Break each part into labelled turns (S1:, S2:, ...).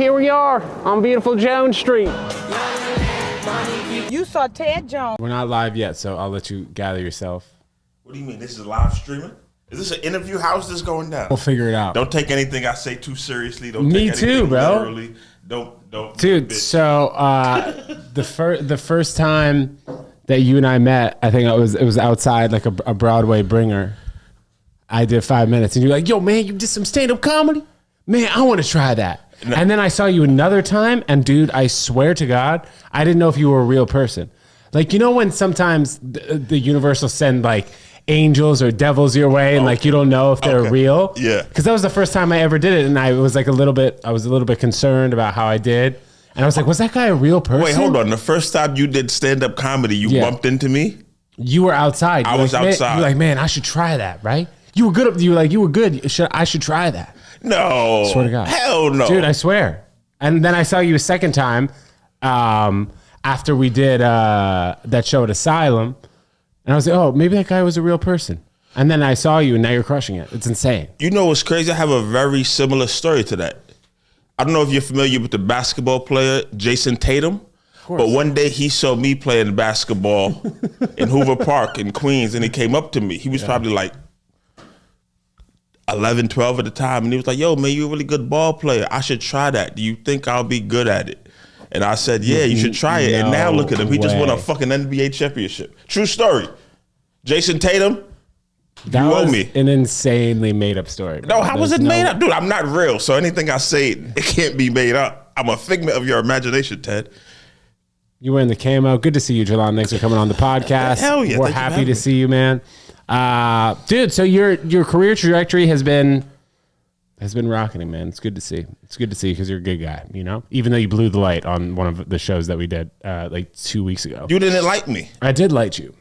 S1: Here we are on beautiful Jones Street.
S2: You saw Ted Jones.
S1: We're not live yet, so I'll let you gather yourself.
S3: What do you mean? This is live streaming? Is this an interview? How's this going down?
S1: We'll figure it out.
S3: Don't take anything I say too seriously. Don't
S1: Me
S3: take
S1: too,
S3: anything
S1: bro.
S3: literally. Don't.
S1: Dude, so the first time that you and I met, I think it was outside like a Broadway bringer. I did 5 minutes, and you're like, "Yo, man, you did some stand-up comedy? Man, I want to try that." No. And then I saw you another time, and dude, I swear to God, I didn't know if you were a real person. Like, you know when sometimes the universe will send like angels or devils your way, and like you don't know if they're real.
S3: Yeah.
S1: Because that was the first time I ever did it, and I was like I was a little bit concerned about how I did, and I was like, was that guy a real person?
S3: Wait, hold on. The first time you did stand-up comedy, you bumped into me?
S1: You were outside.
S3: I was outside.
S1: You're like, man, I should try that, right? You were good. You were good. I should try that.
S3: No.
S1: I swear to God.
S3: Hell no.
S1: Dude, I swear. And then I saw you a second time after we did that show at Asylum. And I was like, oh, maybe that guy was a real person. And then I saw you, and now you're crushing it. It's insane.
S3: You know what's crazy? I have a very similar story to that. I don't know if you're familiar with the basketball player, Jason Tatum. But one day he saw me playing basketball in Hoover Park in Queens, and he came up to me. He was probably like 11, 12 at the time, and he was like, yo, man, you're a really good ball player. I should try that. Do you think I'll be good at it? And I said, yeah, you should try it. And now look at him. He just won a fucking NBA championship. True story. Jason Tatum,
S1: that
S3: you owe
S1: was
S3: me.
S1: An insanely made up story.
S3: No, how was it made up? Dude, I'm not real, so anything I say, it can't be made up. I'm a figment of your imagination, Ted.
S1: You were in the camo. Good to see you, Jerlon. Thanks for coming on the podcast.
S3: Hell yeah.
S1: We're happy to see you, man. Dude, so your career trajectory has been rocketing, man. It's good to see. It's good to see because you're a good guy, you know? Even though you blew the light on one of the shows that we did like 2 weeks ago.
S3: You didn't like me.
S1: I did light you.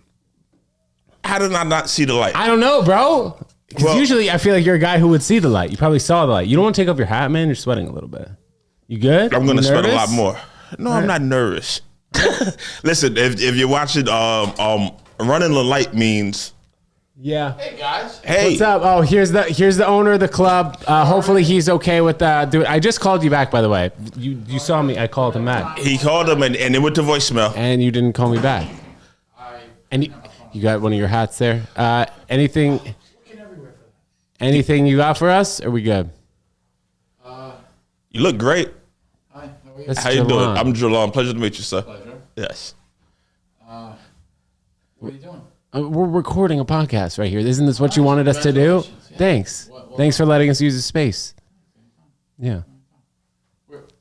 S3: How did I not see the light?
S1: I don't know, bro. Because usually I feel like you're a guy who would see the light. You probably saw the light. You don't want to take off your hat, man. You're sweating a little bit. You good?
S3: I'm going to sweat a lot more. No, I'm not nervous. Listen, if you're watching, running the light means...
S1: Yeah.
S4: Hey guys.
S3: Hey.
S1: What's up? Oh, here's the owner of the club. Hopefully he's okay with dude. I just called you back, by the way. You saw me. I called him back.
S3: He called him and it went to voicemail.
S1: And you didn't call me back. And you got one of your hats there. Anything you got for us? Are we good?
S3: You look great.
S4: Hi. How are you?
S1: That's
S3: How you doing?
S1: Jerlon.
S3: I'm Jerlon. Pleasure to meet you, sir.
S4: Pleasure.
S3: Yes.
S4: What are you doing?
S1: We're recording a podcast right here. Isn't this what you wanted us to do?
S4: Congratulations. Yeah.
S1: Thanks.
S4: Well,
S1: Thanks for letting us use the space. Yeah.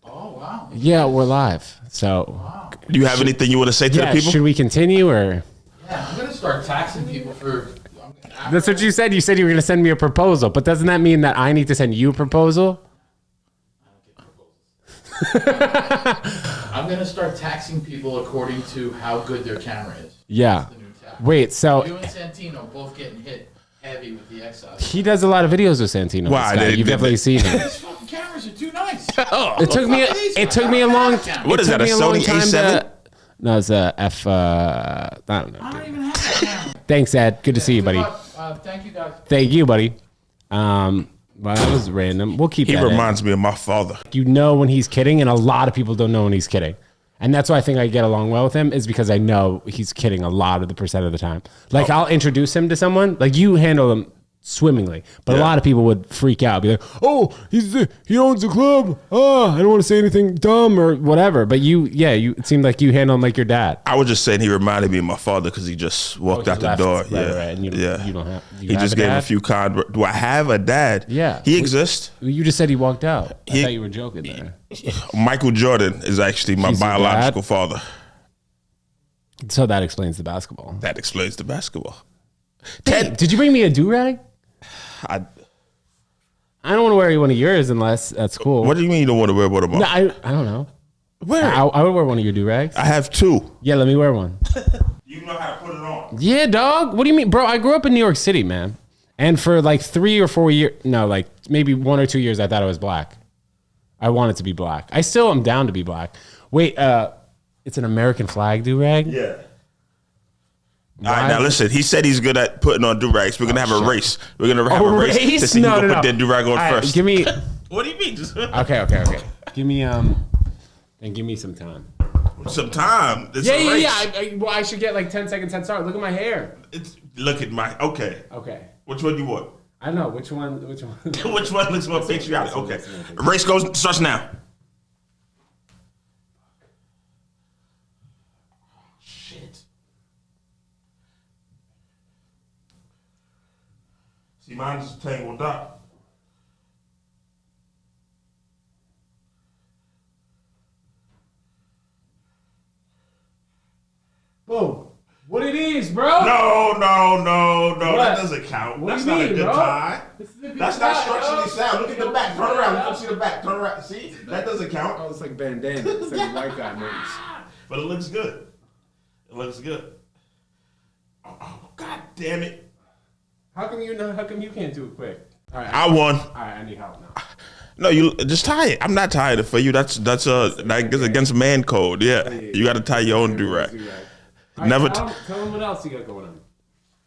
S4: Oh wow.
S1: Yeah, we're live. So,
S3: Do you have anything you want to say to the people?
S1: should we continue or?
S4: Yeah, I'm gonna start taxing people for.
S1: That's what you said. You said you were going to send me a proposal, but doesn't that mean that I need to send you a proposal?
S4: I'm gonna start taxing people according to how good their camera is.
S1: Yeah.
S4: That's the new tax.
S1: Wait, so
S4: You and Santino both getting hit heavy with the X-Size.
S1: he does a lot of videos with Santino.
S3: Why?
S1: This guy. You've definitely seen him.
S4: These fucking cameras are too nice.
S1: It took me a long.
S3: What is that, a Sony A7?
S1: No, it's a F. I don't know.
S4: I don't
S1: Dude.
S4: even have that camera.
S1: Thanks, Ed. Good to see you, buddy.
S4: Thank you guys.
S1: Thank you, buddy. Well, that was random. We'll keep
S3: He
S1: that in.
S3: reminds me of my father.
S1: You know when he's kidding, and a lot of people don't know when he's kidding. And that's why I think I get along well with him, is because I know he's kidding a lot of the percent of the time. Like, I'll introduce him to someone. Like, you handle him swimmingly. But a lot of people would freak out. Be like, oh, he owns a club. Oh, I don't want to say anything dumb or whatever. But it seemed like you handle him like your dad.
S3: I was just saying he reminded me of my father because he just walked out the door.
S1: Right. And you don't have.
S3: He just gave a few kind words. Do I have a dad?
S1: Yeah.
S3: He exists.
S1: You just said he walked out. I thought you were joking there.
S3: Michael Jordan is actually my
S1: He's your
S3: biological father.
S1: So that explains the basketball.
S3: That explains the basketball.
S1: Hey, did you bring me a do-rag?
S3: I
S1: I don't want to wear one of yours unless that's cool.
S3: What do you mean you don't want to wear one of mine?
S1: No, I don't know.
S3: Where?
S1: I would wear one of your do-rags.
S3: I have two.
S1: Yeah, let me wear one.
S3: You know how to put it on.
S1: Yeah, dog. What do you mean? Bro, I grew up in New York City, man. And for like 3 or 4 years, no, like maybe 1 or 2 years, I thought I was black. I wanted to be black. I still am down to be black. Wait, it's an American flag do-rag?
S3: Yeah. All right, now listen. He said he's good at putting on do-rags. We're gonna have a race. We're gonna have a race to see who can put that do-rag on
S1: All right,
S3: first.
S1: give me.
S3: What do you mean? Just
S1: Okay. Give me some time.
S3: Some time. It's
S1: Yeah.
S3: a race.
S1: I should get like 10 seconds head start. Look at my hair.
S3: Look at my. Okay. Which one do you want?
S1: I don't know which one.
S3: Which one looks more patriotic? Okay. Race starts now. Shit. See, mine's tangled up.
S1: Boom. What it is, bro?
S3: No.
S1: What?
S3: That doesn't count.
S1: What
S3: That's
S1: do you
S3: not
S1: mean,
S3: a good
S1: bro?
S3: time.
S1: This is a good
S3: That's not
S1: time,
S3: structurally
S1: bro.
S3: sound. Look at the back. Turn around. You can see the back. Turn around. See? That doesn't count.
S1: Oh, it's like bandana. It's like white guy moves.
S3: But it looks good. Oh, God damn it.
S1: How come you can't do it quick? All right.
S3: I won.
S1: All right, I need help now.
S3: No, you just tie it. I'm not tying it for you. That's against man code. Yeah. You got to tie your own do-rag.
S1: Right,
S3: Never.
S1: tell them what else you got going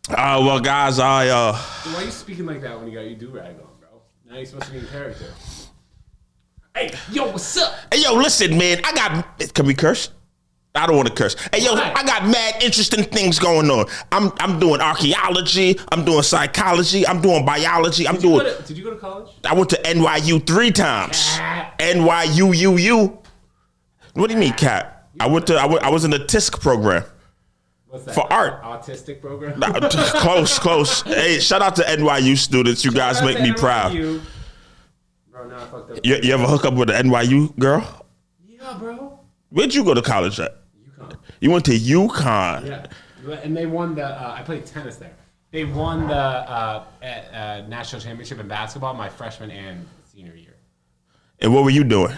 S1: on.
S3: Well, guys,
S1: Why are you speaking like that when you got your do-rag on, bro? Now you're supposed to be in character. Hey, yo, what's up?
S3: Hey, yo, listen, man. Can we curse? I don't want to curse. Hey, yo, I got mad interesting things going on. I'm doing archaeology. I'm doing psychology. I'm doing biology.
S1: Did you go to college?
S3: I went to NYU 3 times. NYU. What do you mean, Cat? I was in the TISC program.
S1: What's that?
S3: For art.
S1: Autistic program?
S3: Close. Hey, shout out to NYU students. You guys make me proud.
S1: Bro, now I fucked up.
S3: You ever hook up with an NYU girl?
S1: Yeah, bro.
S3: Where'd you go to college at?
S1: UConn.
S3: You went to UConn.
S1: Yeah. And they won I played tennis there. They won the national championship in basketball my freshman and senior year.
S3: And what were you doing?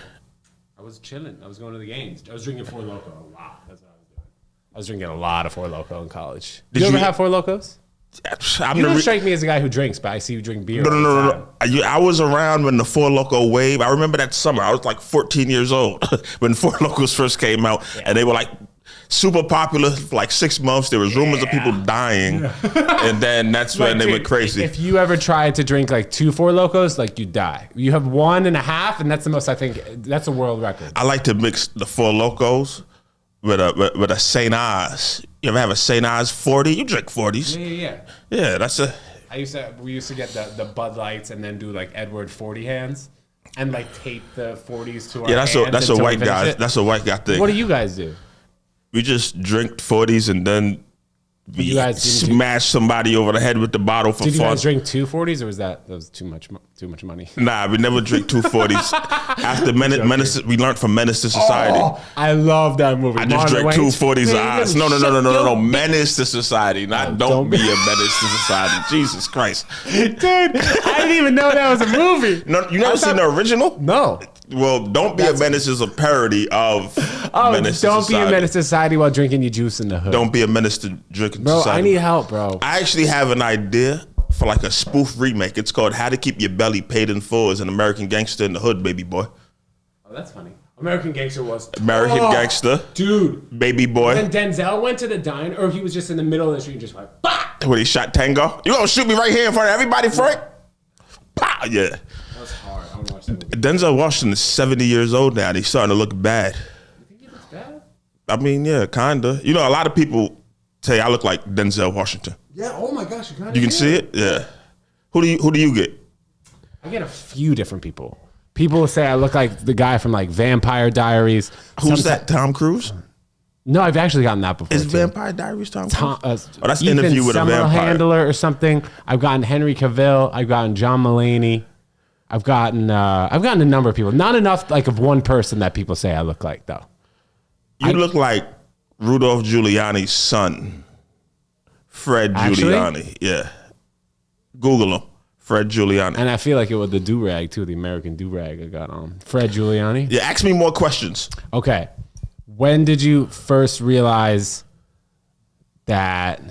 S1: I was chilling. I was going to the games. I was drinking Four Loko a lot. That's what I was doing. I was drinking a lot of Four Loko in college. Did you ever have Four Lokos? You don't strike me as a guy who drinks, but I see you drink beer.
S3: No. I was around when the Four Loko wave. I remember that summer. I was like 14 years old when Four Lokos first came out, and they were like super popular for like 6 months. There was rumors of people dying, and then that's when they went crazy.
S1: If you ever tried to drink like 2 Four Lokos, like you die. You have 1.5, and that's the most. I think that's a world record.
S3: I like to mix the Four Lokos with a St. Oz. You ever have a St. Oz 40? You drink 40s.
S1: Yeah.
S3: Yeah, that's a.
S1: We used to get the Bud Lights and then do like Edward 40 hands and like tape the 40s to our hands.
S3: That's a white guy. That's a white guy thing.
S1: What do you guys do?
S3: We just drink 40s and then we smash somebody over the head with the bottle for fun.
S1: Did you guys drink 2 40s or was that was too much money?
S3: Nah, we never drink 2 40s. After Menace, we learned from Menace to Society.
S1: Oh, I love that movie.
S3: I just drank 2 40s eyes. No. Menace to Society. Not don't be a menace to society. Jesus Christ.
S1: Dude, I didn't even know that was a movie.
S3: No, you never seen the original?
S1: No.
S3: Well, Don't Be a Menace is a parody of Menace to Society.
S1: Don't be a menace to society while drinking your juice in the hood.
S3: Don't be a menace to drinking
S1: bro,
S3: society.
S1: I need help, bro.
S3: I actually have an idea for like a spoof remake. It's called How to Keep Your Belly Paid in Full as an American Gangster in the Hood, baby boy.
S1: Oh, that's funny. American Gangster was
S3: American Gangster.
S1: Dude.
S3: Baby boy.
S1: Then Denzel went to the diner, or he was just in the middle of the street and just went, bah!
S3: When he shot Tango. You gonna shoot me right here in front of everybody, Frank? Bah! Yeah.
S1: That was hard. I want to watch that movie.
S3: Denzel Washington is 70 years old now. And he's starting to look bad.
S1: You think he looks bad?
S3: I mean, yeah, kinda. You know, a lot of people say I look like Denzel Washington.
S1: Yeah, oh my gosh.
S3: You can see it? Yeah. Who do you get?
S1: I get a few different people. People say I look like the guy from like Vampire Diaries.
S3: Who's that? Tom Cruise?
S1: No, I've actually gotten that before.
S3: Is
S1: too.
S3: Vampire Diaries Tom Cruise?
S1: That's
S3: Ethan Interview with a Vampire.
S1: Handler or something. I've gotten Henry Cavill. I've gotten John Mulaney. I've gotten a number of people. Not enough like of one person that people say I look like though.
S3: You look like Rudolph Giuliani's son, Fred Giuliani. Yeah, Google him, Fred Giuliani.
S1: And I feel like it was the do-rag too, the American do-rag I got on. Fred Giuliani.
S3: Yeah, ask me more questions.
S1: Okay, when did you first realize that?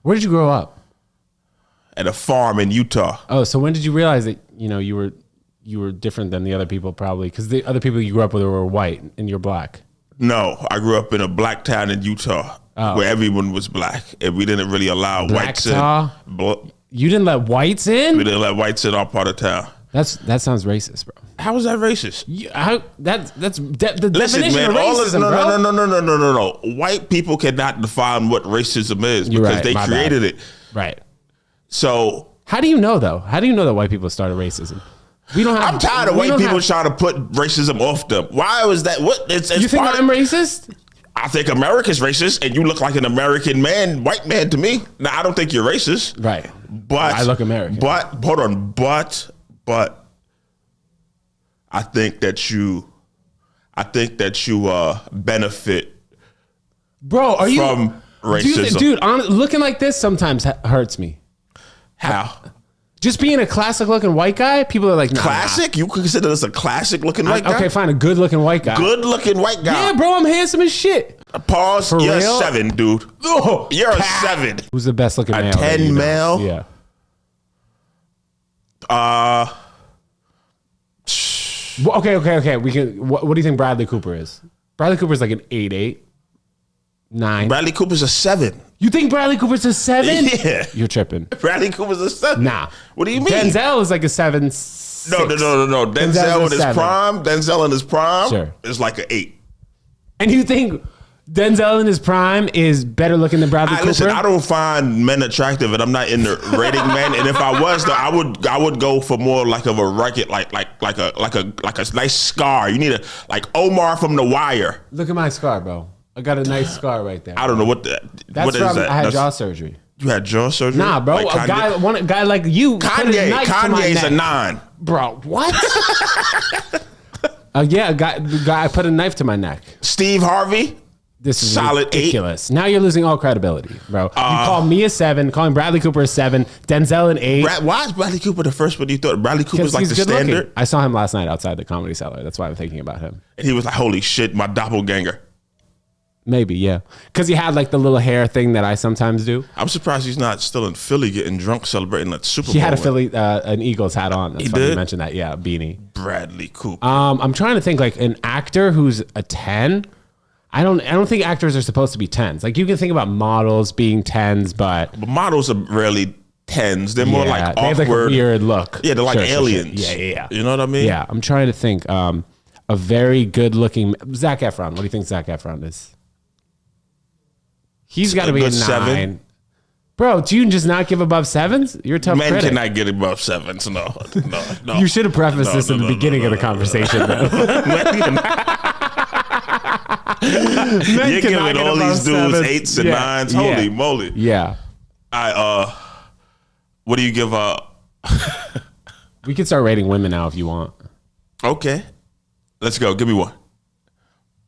S1: Where did you grow up?
S3: At a farm in Utah.
S1: Oh, so when did you realize that you were different than the other people probably? Because the other people you grew up with were white and you're black.
S3: No, I grew up in a black town in Utah where everyone was black and we didn't really allow whites in.
S1: You didn't let whites in?
S3: We didn't let whites in our part of town.
S1: That sounds racist, bro.
S3: How is that racist?
S1: That's the
S3: Listen,
S1: definition
S3: man.
S1: of racism, bro.
S3: No. White people cannot define what racism is because they created it.
S1: Right.
S3: So
S1: how do you know though? How do you know that white people started racism? We don't have.
S3: I'm tired of white people trying to put racism off them. Why was that? What? It's
S1: you think I'm racist?
S3: I think America's racist, and you look like an American man, white man to me. Now I don't think you're racist,
S1: right?
S3: But
S1: I look American.
S3: But hold on, but I think that you benefit,
S1: bro. Are you
S3: from racism,
S1: dude? Looking like this sometimes hurts me.
S3: How?
S1: Just being a classic looking white guy, people are like, nah,
S3: classic? You consider this a classic looking white guy?
S1: Okay, fine, a good looking white guy.
S3: Good looking white guy.
S1: Yeah, bro, I'm handsome as shit.
S3: Pause.
S1: For
S3: You're
S1: real?
S3: a 7, dude.
S1: Oh,
S3: You're a 7.
S1: Who's the best looking male?
S3: 10 male?
S1: Yeah. Well, okay. We can. What do you think Bradley Cooper is? Bradley Cooper's like an 8'8", 9.
S3: Bradley Cooper's a 7.
S1: You think Bradley Cooper's a 7?
S3: Yeah.
S1: You're tripping.
S3: Bradley Cooper's a 7.
S1: Nah.
S3: What do you mean?
S1: Denzel is like a 7.
S3: No. Denzel in his prime
S1: Sure.
S3: is like an 8.
S1: And you think Denzel in his prime is better looking than Bradley Cooper?
S3: Listen, I don't find men attractive, and I'm not into rating men. And if I was, though, I would go for more like of a record, like a nice scar. You need a like Omar from The Wire.
S1: Look at my scar, bro. I got a nice scar right there.
S3: I don't know what
S1: That's
S3: is that.
S1: I had jaw surgery.
S3: You had jaw surgery?
S1: Nah, bro.
S3: Like
S1: A guy like you.
S3: Kanye's a 9.
S1: Bro, what? Yeah, a guy put a knife to my neck.
S3: Steve Harvey?
S1: This is
S3: solid
S1: ridiculous. 8. Now you're losing all credibility, bro. You call me a 7, calling Bradley Cooper a 7, Denzel an 8.
S3: Why is Bradley Cooper the first one you thought? Bradley Cooper's like the standard?
S1: Looking. I saw him last night outside the Comedy Cellar. That's why I'm thinking about him.
S3: And he was like, holy shit, my doppelganger.
S1: Maybe, yeah. Because he had like the little hair thing that I sometimes do.
S3: I'm surprised he's not still in Philly getting drunk celebrating that Super Bowl.
S1: He had a Philly, an Eagles hat on. That's funny
S3: did?
S1: you mentioned that. Yeah, beanie.
S3: Bradley Cooper.
S1: I'm trying to think like an actor who's a 10. I don't think actors are supposed to be 10s. Like you can think about models being 10s, but
S3: models are rarely 10s. They're more like awkward.
S1: They have like a weird look.
S3: Yeah, they're like aliens.
S1: Sure. Yeah.
S3: You know what I mean?
S1: Yeah, I'm trying to think. A very good looking Zac Efron. What do you think Zac Efron is? He's got to be a 9. 7. Bro, do you just not give above 7s? You're a tough critic.
S3: Men cannot get above 7s. No.
S1: You should have prefaced this in the beginning of the conversation, bro.
S3: You're giving all these dudes 8s and 9s. Holy moly.
S1: Yeah.
S3: What do you give
S1: We can start rating women now if you want.
S3: Okay. Let's go. Give me one.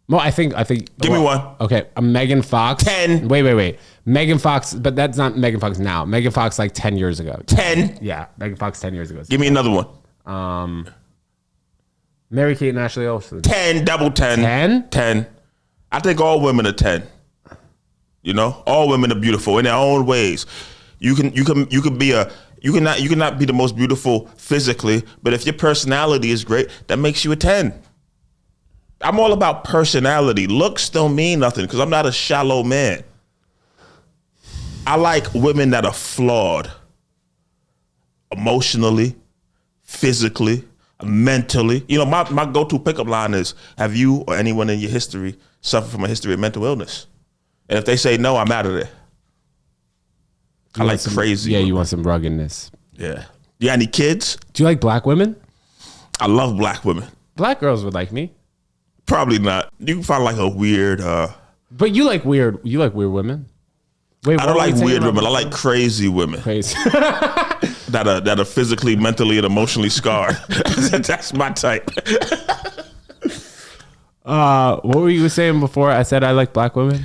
S1: Well, I think.
S3: Give me one.
S1: Okay, Megan Fox.
S3: 10.
S1: Wait. Megan Fox, but that's not Megan Fox now. Megan Fox like 10 years ago.
S3: 10.
S1: Yeah, Megan Fox 10 years ago.
S3: Give me another one.
S1: Mary-Kate and Ashley Olsen.
S3: 10, double 10.
S1: 10?
S3: 10. I think all women are 10. You know, all women are beautiful in their own ways. You cannot be the most beautiful physically, but if your personality is great, that makes you a 10. I'm all about personality. Looks don't mean nothing because I'm not a shallow man. I like women that are flawed emotionally, physically, mentally. You know, my go-to pickup line is, have you or anyone in your history suffered from a history of mental illness? And if they say no, I'm out of there. I like crazy.
S1: Yeah,
S3: women.
S1: you want some ruggedness.
S3: Yeah. You got any kids?
S1: Do you like black women?
S3: I love black women.
S1: Black girls would like me.
S3: Probably not. You can find like a weird.
S1: But you like weird. You like weird women. Wait,
S3: I don't like weird women. I like crazy women.
S1: Crazy.
S3: that are physically, mentally, and emotionally scarred. That's my type.
S1: What were you saying before? I said I like black women.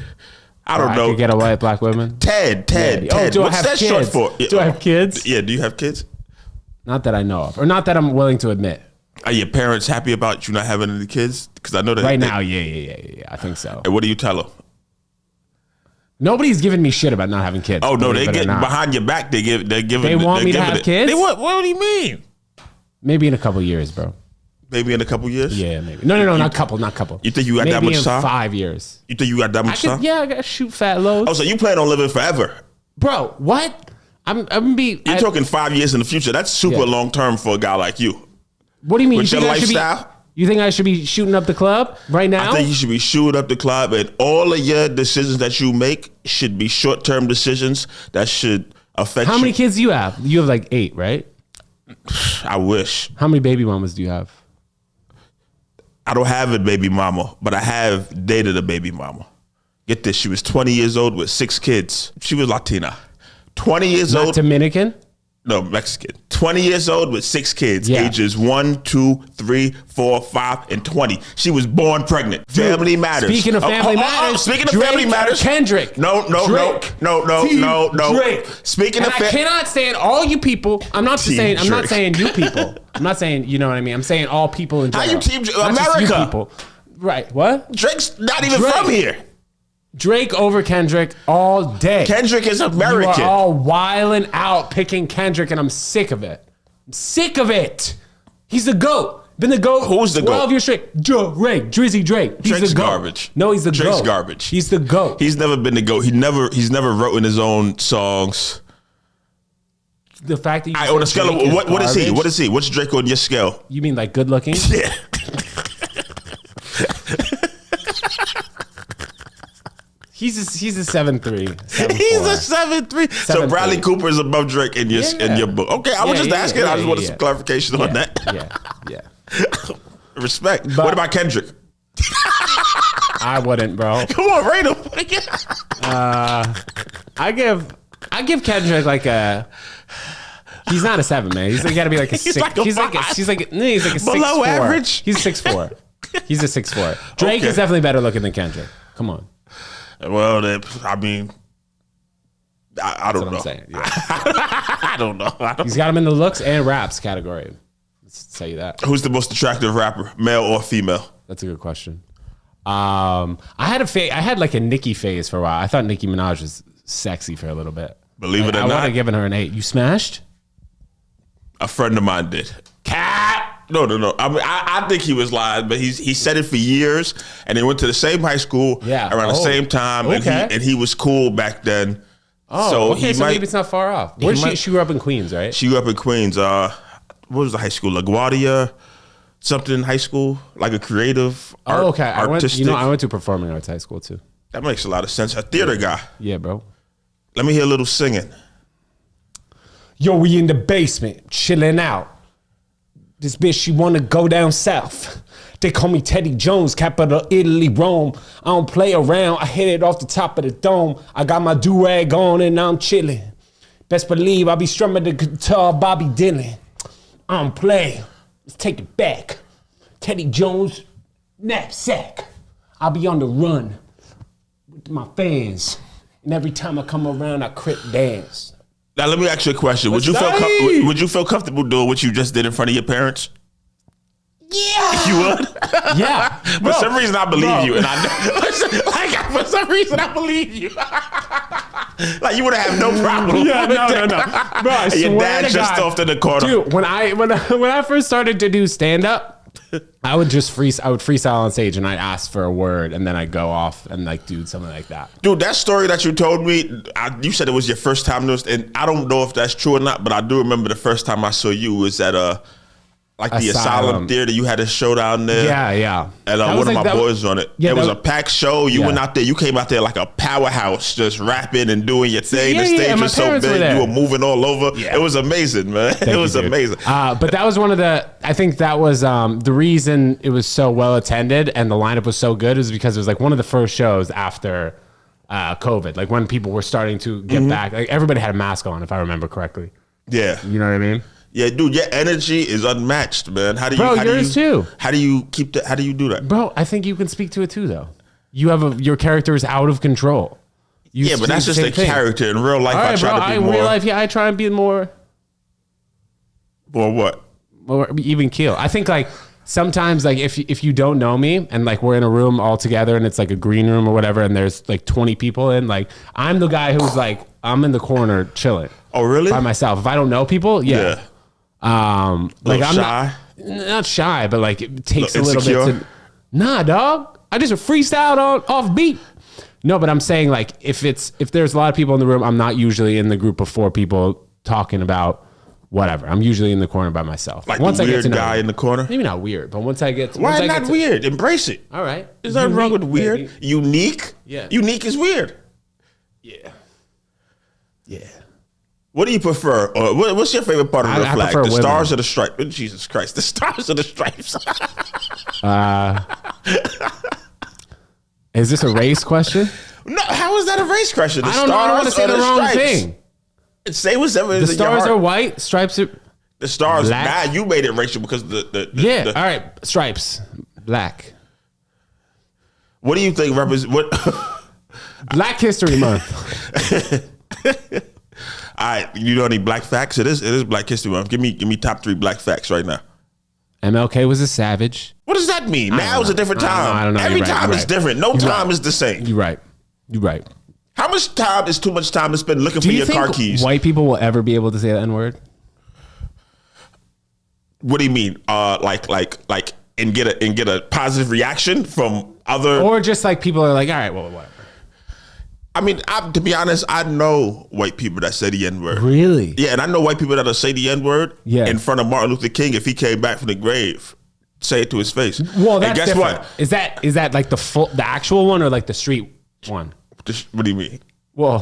S3: I don't know.
S1: I could get away with black women.
S3: Ted.
S1: Oh, do
S3: What's
S1: I have
S3: that
S1: kids?
S3: short for? Yeah.
S1: Do I have kids?
S3: Yeah. Do you have kids?
S1: Not that I know of, or not that I'm willing to admit.
S3: Are your parents happy about you not having any kids? Because I know that
S1: right now, yeah. I think so.
S3: And what do you tell them?
S1: Nobody's giving me shit about not having kids.
S3: Oh no, they get behind your back. They
S1: want me to have kids.
S3: What do you mean?
S1: Maybe in a couple years, bro.
S3: Maybe in a couple years.
S1: Yeah, maybe. No, not couple.
S3: You think you got that much time?
S1: 5 years.
S3: You think you got that much time?
S1: Yeah, I got to shoot fat loads.
S3: Oh, so you plan on living forever,
S1: bro? What? I'm gonna be.
S3: You're talking 5 years in the future. That's super long term for a guy like you.
S1: What do you mean?
S3: With
S1: You
S3: your
S1: think I should be-
S3: lifestyle?
S1: You think I should be shooting up the club right now?
S3: I think you should be shooting up the club, and all of your decisions that you make should be short-term decisions that should affect
S1: How many kids do you have? You have like 8, right?
S3: I wish.
S1: How many baby mamas do you have?
S3: I don't have a baby mama, but I have dated a baby mama. Get this, she was 20 years old with 6 kids. She was Latina. 20 years
S1: Not
S3: old.
S1: Dominican?
S3: No, Mexican. 20 years old with 6 kids,
S1: Yeah.
S3: ages 1, 2, 3, 4, 5, and 20. She was born pregnant. Family matters.
S1: Speaking of family matters,
S3: Speaking of
S1: Drake
S3: family matters.
S1: Kendrick.
S3: No.
S1: Drake.
S3: No.
S1: Drake.
S3: Speaking
S1: And
S3: of
S1: I cannot stand all you people. I'm not just
S3: Team
S1: saying. I'm not
S3: Drake.
S1: saying you people. I'm not saying you know what I mean. I'm saying all people in
S3: How
S1: general.
S3: you team
S1: Not just you
S3: America?
S1: people. Right? What?
S3: Drake's not even
S1: Drake.
S3: from here.
S1: Drake over Kendrick all day.
S3: Kendrick is
S1: You
S3: American.
S1: are all wilding out picking Kendrick, and I'm sick of it. I'm sick of it. He's the GOAT. Been the GOAT.
S3: Who's the
S1: 12
S3: GOAT?
S1: years straight. Drake, Drizzy Drake. He's
S3: Drake's
S1: the GOAT.
S3: garbage.
S1: No, he's the
S3: Drake's
S1: GOAT.
S3: garbage.
S1: He's the GOAT.
S3: He's never been the GOAT. He's never written his own songs.
S1: The fact that you
S3: On a
S1: said
S3: scale
S1: Drake
S3: of what is he?
S1: garbage,
S3: What is he? What's Drake on your scale?
S1: You mean like good looking?
S3: Yeah.
S1: He's a 7'3".
S3: He's a 7'3". So
S1: 7'3".
S3: Bradley Cooper is above Drake in your book. Okay, I was just asking. I just wanted some clarification on that.
S1: Yeah.
S3: Respect.
S1: But-
S3: What about Kendrick?
S1: I wouldn't, bro.
S3: Come on, rate him.
S1: I give Kendrick like a. He's not a 7, man. He's got to be like a 6.
S3: like a
S1: he's like a
S3: 5.
S1: he's like a
S3: Below
S1: 6'4".
S3: average?
S1: He's 6'4". He's a 6'4". Drake
S3: Okay.
S1: is definitely better looking than Kendrick. Come on.
S3: Well, I mean, I don't
S1: That's what
S3: know.
S1: I'm saying. Yeah.
S3: I don't know.
S1: He's got him in the looks and raps category. Let's tell you that.
S3: Who's the most attractive rapper, male or female?
S1: That's a good question. I had like a Nicki phase for a while. I thought Nicki Minaj was sexy for a little bit.
S3: Believe it or
S1: I would
S3: not,
S1: have given her an 8. You smashed?
S3: a friend of mine did.
S1: Cat.
S3: No. I mean, I think he was lying, but he said it for years, and they went to the same high school around the same time,
S1: Okay.
S3: and he was cool back then.
S1: Oh,
S3: So
S1: okay.
S3: he
S1: So
S3: might-
S1: maybe it's not far off. Where
S3: might-
S1: she grew up in Queens, right?
S3: She grew up in Queens. What was the high school? LaGuardia, something high school, like a creative.
S1: Oh, okay.
S3: Artistic.
S1: I went to performing arts high school too.
S3: That makes a lot of sense. A theater guy.
S1: Yeah, bro.
S3: Let me hear a little singing.
S1: Yo, we in the basement, chilling out. This bitch, she wanna go down south. They call me Teddy Jones, capital Italy, Rome. I don't play around, I hit it off the top of the dome. I got my do-rag on and I'm chilling. Best believe I be strumming the guitar, Bobby Dylan. I don't play, let's take it back. Teddy Jones, knapsack. I'll be on the run with my fans. And every time I come around, I crit dance.
S3: Now let me ask you a question. Would you feel comfortable doing what you just did in front of your parents?
S1: Yeah.
S3: You would?
S1: Yeah.
S3: For some reason, I believe you, and for some reason, I believe you. Like you would have no problem.
S1: Yeah, no. Bro, I
S3: And your
S1: swear
S3: dad
S1: to
S3: just
S1: God.
S3: off to the corner.
S1: Dude, when I first started to do stand up, I would freestyle on stage and I'd ask for a word and then I'd go off and like do something like that.
S3: Dude, that story that you told me, you said it was your first time doing it, and I don't know if that's true or not, but I do remember the first time I saw you was at the Asylum Theater. You had a show down there.
S1: Yeah.
S3: And
S1: That was
S3: one of
S1: like-
S3: my
S1: that-
S3: boys on it.
S1: Yeah,
S3: It was
S1: that-
S3: a packed show. You
S1: Yeah.
S3: went out there. You came out there like a powerhouse, just rapping and doing your thing.
S1: Yeah,
S3: The
S1: yeah,
S3: stage
S1: my
S3: was so
S1: parents were
S3: big.
S1: there.
S3: You were moving all over.
S1: Yeah.
S3: It was amazing, man. It was
S1: Thank you, dude.
S3: amazing.
S1: But that was I think that was the reason it was so well attended and the lineup was so good is because it was like one of the first shows after COVID, like when people were starting to get back. Like everybody had a mask on, if I remember correctly.
S3: Yeah.
S1: You know what I mean?
S3: Yeah, dude, your energy is unmatched, man. How do you
S1: Bro,
S3: how do
S1: yours
S3: you,
S1: too.
S3: How do you keep that? How do you do that?
S1: Bro, I think you can speak to it too, though. Your character is out of control.
S3: Yeah, but that's just a character. In real life,
S1: All
S3: I
S1: right,
S3: try
S1: bro.
S3: to be
S1: In
S3: more.
S1: real life, yeah, I try and be more
S3: Or what?
S1: even keel. I think like sometimes like if you don't know me and like we're in a room all together and it's like a green room or whatever and there's like 20 people in, like I'm the guy who's like I'm in the corner chilling.
S3: Oh, really?
S1: By myself. If I don't know people, yeah. Like I'm
S3: shy?
S1: not shy, but like it takes a
S3: Little
S1: little bit
S3: insecure?
S1: to. Nah, dog. I just freestyled off beat. No, but I'm saying like if there's a lot of people in the room, I'm not usually in the group of 4 people talking about whatever. I'm usually in the corner by myself.
S3: Like
S1: once
S3: the
S1: I get
S3: weird
S1: to know
S3: guy
S1: you.
S3: in the corner.
S1: Maybe not weird, but once I get to,
S3: Why
S1: once I
S3: not
S1: get to,
S3: weird? Embrace it.
S1: All right.
S3: There's nothing wrong with weird.
S1: Maybe.
S3: Unique.
S1: Yeah.
S3: Unique is weird.
S1: Yeah. Yeah.
S3: What do you prefer? Or what's your favorite part of the
S1: I
S3: flag?
S1: prefer
S3: The
S1: women.
S3: stars or the stripes? Oh, Jesus Christ. The stars or the stripes?
S1: Is this a race question?
S3: No, how is that a race question? The
S1: I don't know. I don't want to say
S3: or
S1: the wrong
S3: stripes?
S1: thing.
S3: Say whatever
S1: The
S3: is in your
S1: stars
S3: heart.
S1: are white. Stripes are.
S3: The stars.
S1: black.
S3: Nah, you made it racial because
S1: Yeah.
S3: the-
S1: All right. Stripes. Black.
S3: What do you think represents what?
S1: Black History Month.
S3: All right, you know any black facts? It is Black History Month. Give me top 3 black facts right now.
S1: MLK was a savage.
S3: What does that mean? Now is a different
S1: I don't
S3: time.
S1: know. I don't know.
S3: Every
S1: You're right.
S3: time
S1: You're
S3: is
S1: right.
S3: different. No
S1: You're
S3: time
S1: right.
S3: is the same.
S1: You're right. You're right.
S3: How much time is too much time to spend looking
S1: Do
S3: for
S1: you
S3: your
S1: think
S3: car keys?
S1: white people will ever be able to say the N-word?
S3: What do you mean? Like and get a positive reaction from other.
S1: Or just like people are like, all right, well, whatever.
S3: I mean, to be honest, I know white people that say the N-word.
S1: Really?
S3: Yeah, and I know white people that'll say the N-word in front of Martin Luther King if he came back from the grave. Say it to his face.
S1: Well, that's
S3: and guess
S1: different.
S3: what?
S1: Is that like the actual one or like the street one?
S3: What do you mean?
S1: Well,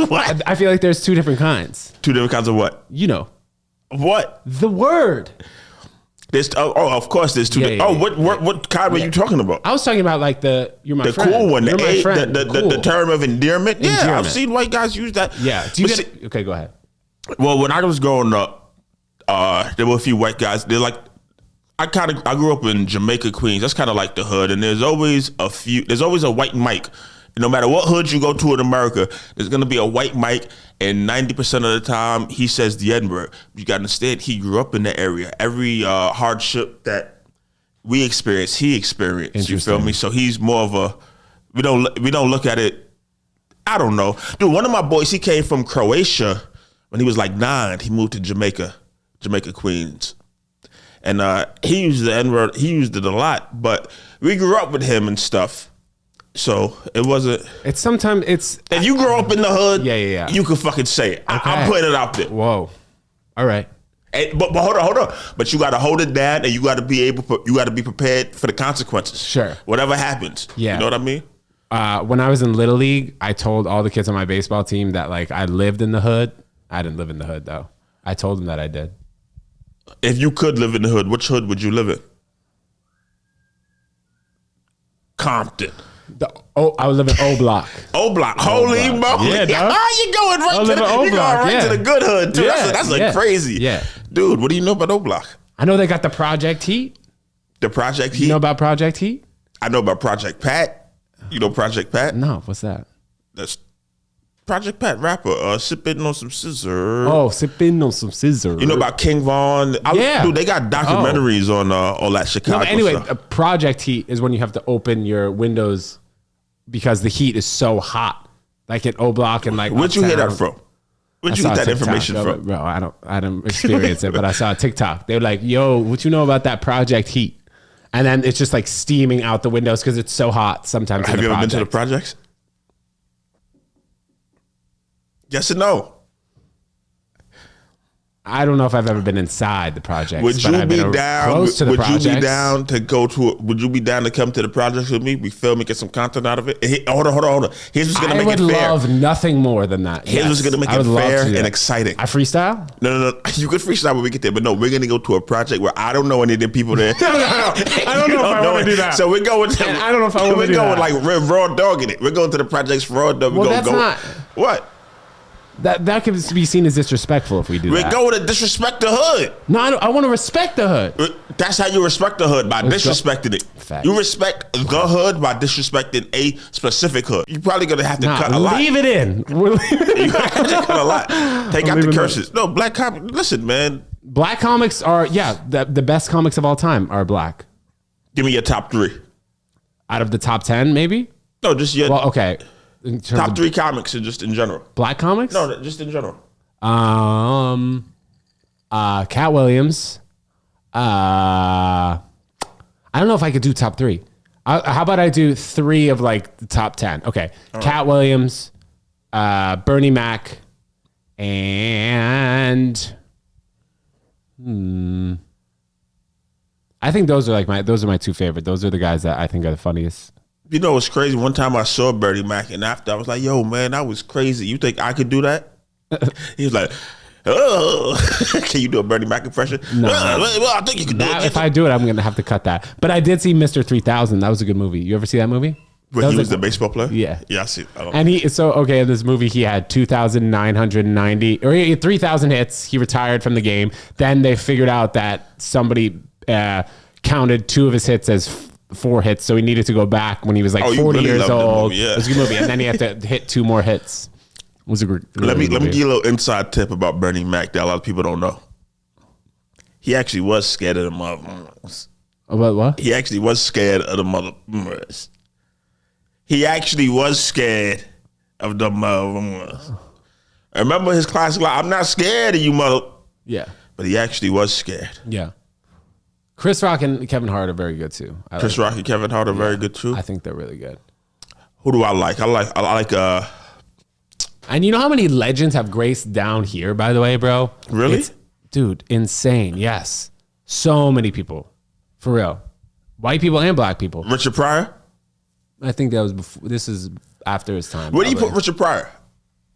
S3: What?
S1: I feel like there's two different kinds.
S3: Two different kinds of what?
S1: You know,
S3: What?
S1: the word.
S3: There's of course there's two.
S1: Yeah,
S3: What kind were you talking about?
S1: I was talking about like you're my
S3: The
S1: friend.
S3: cool one,
S1: You're my friend.
S3: the
S1: Cool.
S3: term of endearment. Yeah, I've
S1: Endearment.
S3: seen white guys use that.
S1: Yeah. Do you
S3: But
S1: get
S3: see-
S1: okay, go ahead.
S3: Well, when I was growing up, there were a few white guys. They're like, I grew up in Jamaica, Queens. That's kind of like the hood, and there's always a white Mike. No matter what hood you go to in America, there's gonna be a white Mike, and 90% of the time he says the N-word. You gotta understand, he grew up in the area. Every hardship that we experience, he experienced. You feel
S1: Interesting.
S3: me? So he's more of a. We don't look at it. I don't know, dude. One of my boys, he came from Croatia when he was like 9. He moved to Jamaica, Queens. And he used the N-word. He used it a lot, but we grew up with him and stuff. So it wasn't.
S1: It's sometimes it's.
S3: If you grow up in the hood,
S1: Yeah.
S3: you can fucking say it. I'm
S1: Okay.
S3: putting it out there.
S1: Whoa. All right.
S3: But hold on. But you got to hold it down, and you got to be prepared for the consequences.
S1: Sure.
S3: Whatever happens.
S1: Yeah.
S3: You know what I mean?
S1: When I was in Little League, I told all the kids on my baseball team that like I lived in the hood. I didn't live in the hood though. I told them that I did.
S3: If you could live in the hood, which hood would you live in? Compton.
S1: I would live in O Block.
S3: O Block. Holy
S1: Block.
S3: moly.
S1: Yeah, dog.
S3: Oh, you going
S1: I
S3: right
S1: live in O
S3: you going
S1: Block,
S3: right
S1: yeah.
S3: to the good hood too.
S1: Yeah,
S3: That's
S1: yeah.
S3: crazy.
S1: Yeah.
S3: Dude, what do you know about O Block?
S1: I know they got the Project Heat.
S3: The Project Heat?
S1: You know about Project Heat?
S3: I know about Project Pat. You know Project Pat?
S1: No, what's that?
S3: That's Project Pat rapper. Sipping on some scissor.
S1: Oh, sipping on some scissors.
S3: You know about King Von?
S1: Yeah.
S3: Dude, they got documentaries on all that Chicago
S1: No, but anyway,
S3: stuff.
S1: a Project Heat is when you have to open your windows because the heat is so hot. Like at O Block and like.
S3: Where'd you hear that
S1: uptown.
S3: from? Where'd
S1: I
S3: you
S1: saw
S3: get that
S1: TikTok,
S3: information
S1: bro,
S3: from?
S1: Bro, I don't experience it, but I saw a TikTok. They were like, "Yo, what you know about that Project Heat?" And then it's just like steaming out the windows because it's so hot. Sometimes.
S3: Have you ever been to the projects? Yes or no?
S1: I don't know if I've ever been inside the projects.
S3: Would
S1: but
S3: you
S1: I've
S3: be
S1: been
S3: down?
S1: close to the
S3: Would you
S1: projects.
S3: be down to go to? Would you be down to come to the projects with me? We film and get some content out of it. Hold on. Here's what's gonna
S1: I
S3: make
S1: would
S3: it fair.
S1: love nothing more than that.
S3: Here's what's gonna make it fair and exciting.
S1: I freestyle?
S3: No. You could freestyle when we get there, but no, we're gonna go to a project where I don't know any of the people there.
S1: No. I don't know if I want to do that.
S3: So we're going.
S1: And I don't know if I want to
S3: We're
S1: do
S3: going
S1: that.
S3: like we're raw dogging it. We're going to the projects raw dog.
S1: Well, that's not-
S3: What?
S1: That could be seen as disrespectful if we do
S3: We're
S1: that.
S3: going to disrespect the hood.
S1: No, I want to respect the hood.
S3: That's how you respect the hood, by disrespecting it.
S1: Facts.
S3: You respect the hood by disrespecting a specific hood. You're probably gonna have to cut a lot.
S1: Leave it in. We're leaving it in.
S3: You have to cut a lot. Take out the
S1: leaving it.
S3: curses. No, black comic. Listen, man.
S1: Black comics are, the best comics of all time are black.
S3: Give me your top 3.
S1: Out of the top 10, maybe?
S3: No, just your
S1: Well, okay. In terms
S3: top
S1: of
S3: 3 comics, and just in general.
S1: black comics?
S3: No, just in general.
S1: Cat Williams. I don't know if I could do top 3. How about I do 3 of like the top 10? Okay. Cat Williams, Bernie Mac, and I think those are my two favorite. Those are the guys that I think are the funniest.
S3: You know what's crazy? One time I saw Bernie Mac, and after I was like, "Yo, man, that was crazy. You think I could do that?" He was like, "Oh, can you do a Bernie Mac impression?"
S1: No.
S3: Well, I think you can do it.
S1: If I do it, I'm gonna have to cut that. But I did see Mr. 3000. That was a good movie. You ever see that movie?
S3: But he was the baseball player.
S1: Yeah,
S3: yeah, I see.
S1: And in this movie he had 2,990 or he had 3,000 hits. He retired from the game. Then they figured out that somebody counted two of his hits as 4 hits, so he needed to go back when he was like 40 years old.
S3: Movie, yeah.
S1: It was a good movie, and then he had to hit 2 more hits. It was a good
S3: let me give you a little inside tip about Bernie Mac that a lot of people don't know. He actually was scared of the motherfuckers.
S1: About what?
S3: He actually was scared of the motherfuckers. He actually was scared of the motherfuckers. Remember his classic line, "I'm not scared of you, mother."
S1: Yeah.
S3: But he actually was scared.
S1: Yeah. Chris Rock and Kevin Hart are very good too.
S3: Chris Rock and Kevin Hart are very good too.
S1: I think they're really good.
S3: Who do I like? I like
S1: And you know how many legends have graced down here, by the way, bro?
S3: Really?
S1: Dude, insane. Yes. So many people. For real. White people and black people.
S3: Richard Pryor?
S1: I think that was before. This is after his time.
S3: Where do you put Richard Pryor?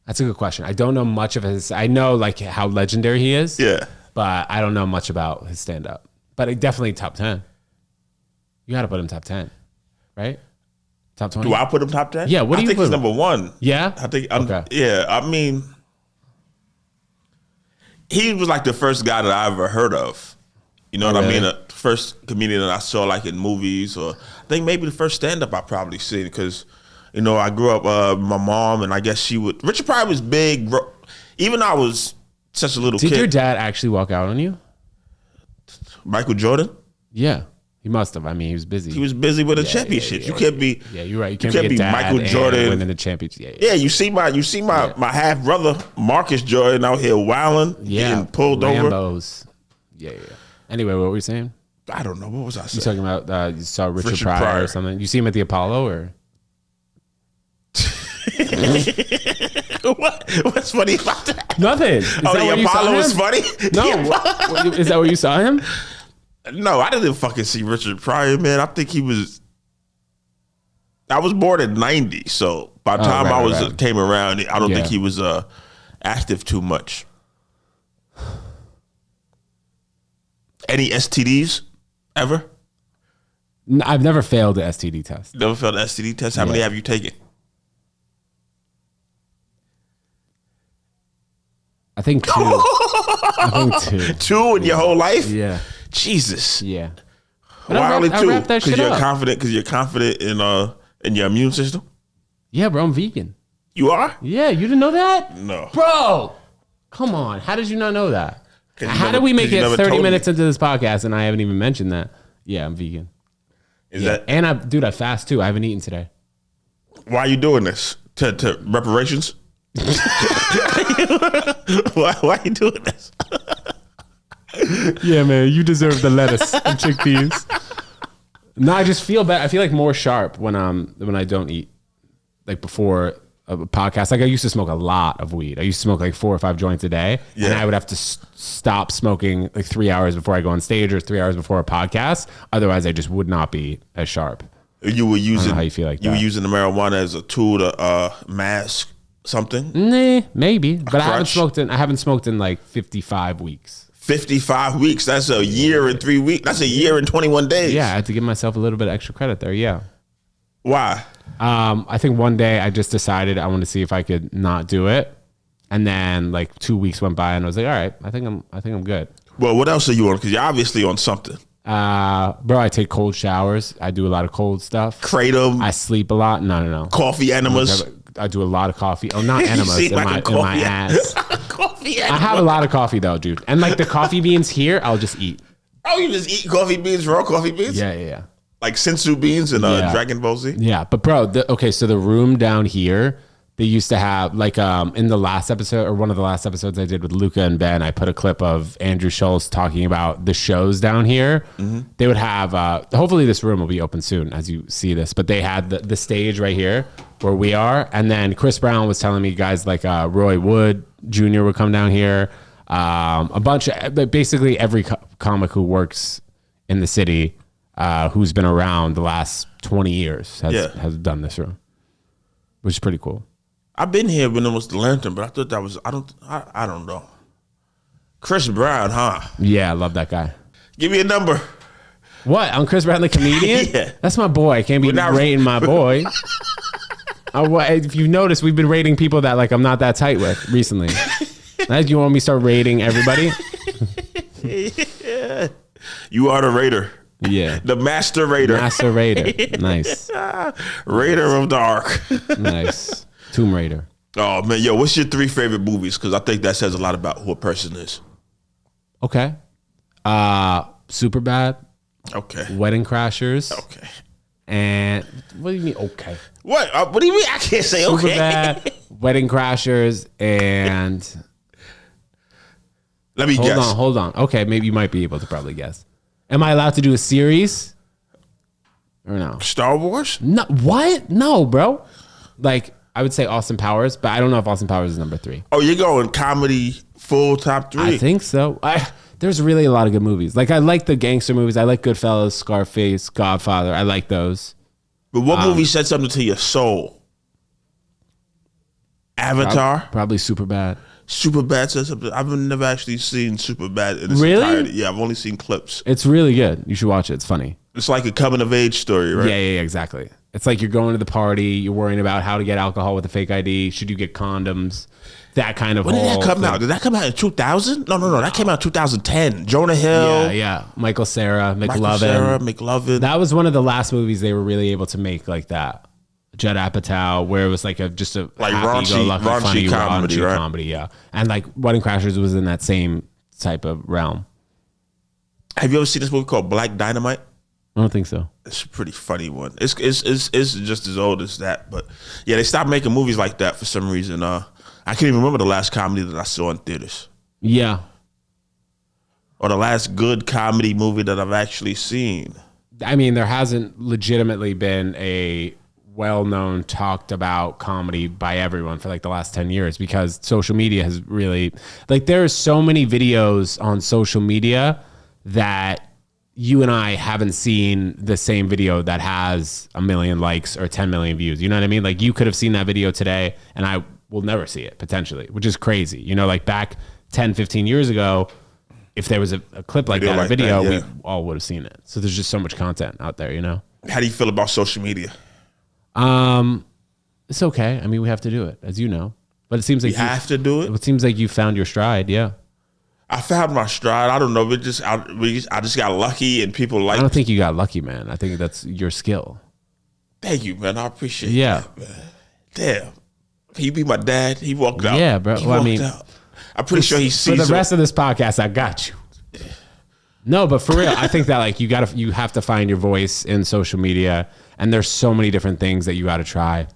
S1: That's a good question. I don't know much of his. I know like how legendary he is.
S3: Yeah.
S1: But I don't know much about his stand up. But definitely top 10. You got to put him top 10, right? Top 20.
S3: Do I put him top 10?
S1: Yeah. What do
S3: I
S1: you
S3: think
S1: put
S3: he's
S1: him?
S3: number 1.
S1: Yeah.
S3: I think.
S1: Okay.
S3: Yeah. I mean, he was like the first guy that I ever heard of. You know what I mean? The first comedian that I saw like in movies, or I think maybe the first stand up I probably seen, because you know I grew up. My mom, and I guess she would. Richard Pryor was big, bro. Even I was such a little kid.
S1: Did your dad actually walk out on you?
S3: Michael Jordan?
S1: Yeah, he must have. I mean, he was busy.
S3: He was busy with a championship. You can't be.
S1: Yeah, you're right. You
S3: can't
S1: can't
S3: be
S1: be a dad
S3: Michael
S1: and
S3: Jordan
S1: winning the championship.
S3: Yeah, you see my half brother Marcus Jordan out here wilding, getting pulled
S1: Rambos. Yeah. Anyway, what were you saying?
S3: I don't know. What was I saying?
S1: You talking about you saw Richard Pryor or something? You see him at the Apollo or?
S3: What's funny about that?
S1: Nothing.
S3: The Apollo was funny?
S1: No. Is that where you saw him?
S3: No, I didn't fucking see Richard Pryor, man. I think he was. I was born in '90, so by the time came around, I don't think he was active too much. Any STDs ever?
S1: I've never failed the STD test.
S3: Never failed an STD test? How many have you taken?
S1: I think 2. I think 2.
S3: 2 in your whole life?
S1: Yeah.
S3: Jesus.
S1: Yeah.
S3: Why only 2?
S1: Because
S3: you're confident. Because you're confident in your immune system.
S1: Yeah, bro. I'm vegan.
S3: You are?
S1: Yeah. You didn't know that?
S3: No,
S1: bro. Come on. How did you not know that? How did we make it 30 minutes into this podcast and I haven't even mentioned that? Yeah, I'm vegan.
S3: Is that?
S1: And I fast too. I haven't eaten today.
S3: Why are you doing this? To reparations? Why are you doing this?
S1: Yeah, man, you deserve the lettuce and chickpeas. No, I just feel bad. I feel like more sharp when I don't eat, like before a podcast. Like I used to smoke a lot of weed. I used to smoke like 4 or 5 joints a day, and I would have to stop smoking like 3 hours before I go on stage or 3 hours before a podcast. Otherwise, I just would not be as sharp.
S3: You were using
S1: how you feel like
S3: you
S1: that.
S3: were using the marijuana as a tool to mask something.
S1: Nah, maybe, but I
S3: crutch?
S1: haven't smoked in like 55 weeks.
S3: 55 weeks. That's a year and 3 weeks. That's a year and 21 days.
S1: Yeah, I had to give myself a little bit of extra credit there. Yeah.
S3: Why?
S1: I think one day I just decided I wanted to see if I could not do it, and then like 2 weeks went by, and I was like, all right, I think I'm good.
S3: Well, what else are you on? Because you're obviously on something.
S1: Bro, I take cold showers. I do a lot of cold stuff.
S3: Kratom.
S1: I sleep a lot. No.
S3: Coffee enemas.
S1: I do a lot of coffee. Oh, not enemas in my ass.
S3: Coffee
S1: I have a lot of coffee though, dude. And like the coffee beans here, I'll just eat.
S3: Oh, you just eat coffee beans, raw coffee beans?
S1: Yeah.
S3: Like sensu beans and Dragon Ball Z?
S1: Yeah, but bro, so the room down here, they used to have like in the last episode or one of the last episodes I did with Luca and Ben, I put a clip of Andrew Schultz talking about the shows down here. Mm-hmm. They would have hopefully this room will be open soon as you see this, but they had the stage right here where we are, and then Chris Brown was telling me guys like Roy Wood Jr. would come down here. A bunch of basically every comic who works in the city who's been around the last 20 years has done this room, which is pretty cool.
S3: I've been here when it was the Lantern, but I thought that was I don't know. Chris Brown, huh?
S1: Yeah, I love that guy.
S3: Give me a number.
S1: What? I'm Chris Brown, the comedian?
S3: Yeah.
S1: That's my boy. I can't be rating my boy. If you've noticed, we've been rating people that like I'm not that tight with recently. You want me to start rating everybody?
S3: Yeah. You are the raider.
S1: Yeah.
S3: The master raider.
S1: Master raider. Nice.
S3: Raider of the Ark. Nice.
S1: Tomb Raider.
S3: Oh, man. Yo, what's your 3 favorite movies? Because I think that says a lot about who a person is.
S1: Okay. Superbad.
S3: Okay.
S1: Wedding Crashers.
S3: Okay.
S1: And what do you mean, okay?
S3: What do you mean I can't say okay?
S1: Superbad, Wedding Crashers, and...
S3: Let me guess.
S1: Hold on. Okay, maybe you might be able to probably guess. Am I allowed to do a series? Or no?
S3: Star Wars?
S1: No. What? No, bro. Like, I would say Austin Powers, but I don't know if Austin Powers is number 3.
S3: Oh, you're going comedy full top 3?
S1: I think so. There's really a lot of good movies. Like, I like the gangster movies. I like Goodfellas, Scarface, Godfather. I like those.
S3: But what movie said something to your soul? Avatar?
S1: Probably Superbad.
S3: Superbad said something. I've never actually seen Superbad in its
S1: really?
S3: entirety. Yeah, I've only seen clips.
S1: It's really good. You should watch it. It's funny.
S3: It's like a coming of age story, right?
S1: Yeah, exactly. It's like you're going to the party. You're worrying about how to get alcohol with a fake ID. Should you get condoms? That kind of.
S3: When did that come out? Did that come out in 2000? No. That came out in 2010. Jonah Hill.
S1: Yeah. Michael Cera, McLovin. That was one of the last movies they were really able to make like that. Judd Apatow, where it was like just a
S3: like
S1: raunchy
S3: comedy, right?
S1: Comedy, yeah. And like Wedding Crashers was in that same type of realm.
S3: Have you ever seen this movie called Black Dynamite?
S1: I don't think so.
S3: It's a pretty funny one. It's just as old as that, but yeah, they stopped making movies like that for some reason. I can't even remember the last comedy that I saw in theaters.
S1: Yeah.
S3: Or the last good comedy movie that I've actually seen.
S1: I mean, there hasn't legitimately been a well-known, talked about comedy by everyone for like the last 10 years because social media has really, like, there's so many videos on social media that you and I haven't seen the same video that has 1 million likes or 10 million views. You know what I mean? Like, you could have seen that video today and I will never see it potentially, which is crazy. You know, like back 10, 15 years ago, if there was a clip like that, a video, we all would have seen it. So there's just so much content out there, you know?
S3: How do you feel about social media?
S1: It's okay. I mean, we have to do it, as you know. But it seems like
S3: you have to do it.
S1: It seems like you found your stride. Yeah,
S3: I found my stride. I don't know. I just got lucky, and people like.
S1: I don't think you got lucky, man. I think that's your skill.
S3: Thank you, man. I appreciate. That, man. Damn. Can you be my dad? He walked out.
S1: Yeah, bro. Well, I mean,
S3: I'm pretty sure he sees
S1: for the rest of this podcast. I got you. No, but for real, I think that like you have to find your voice in social media, and there's so many different things that you got to try.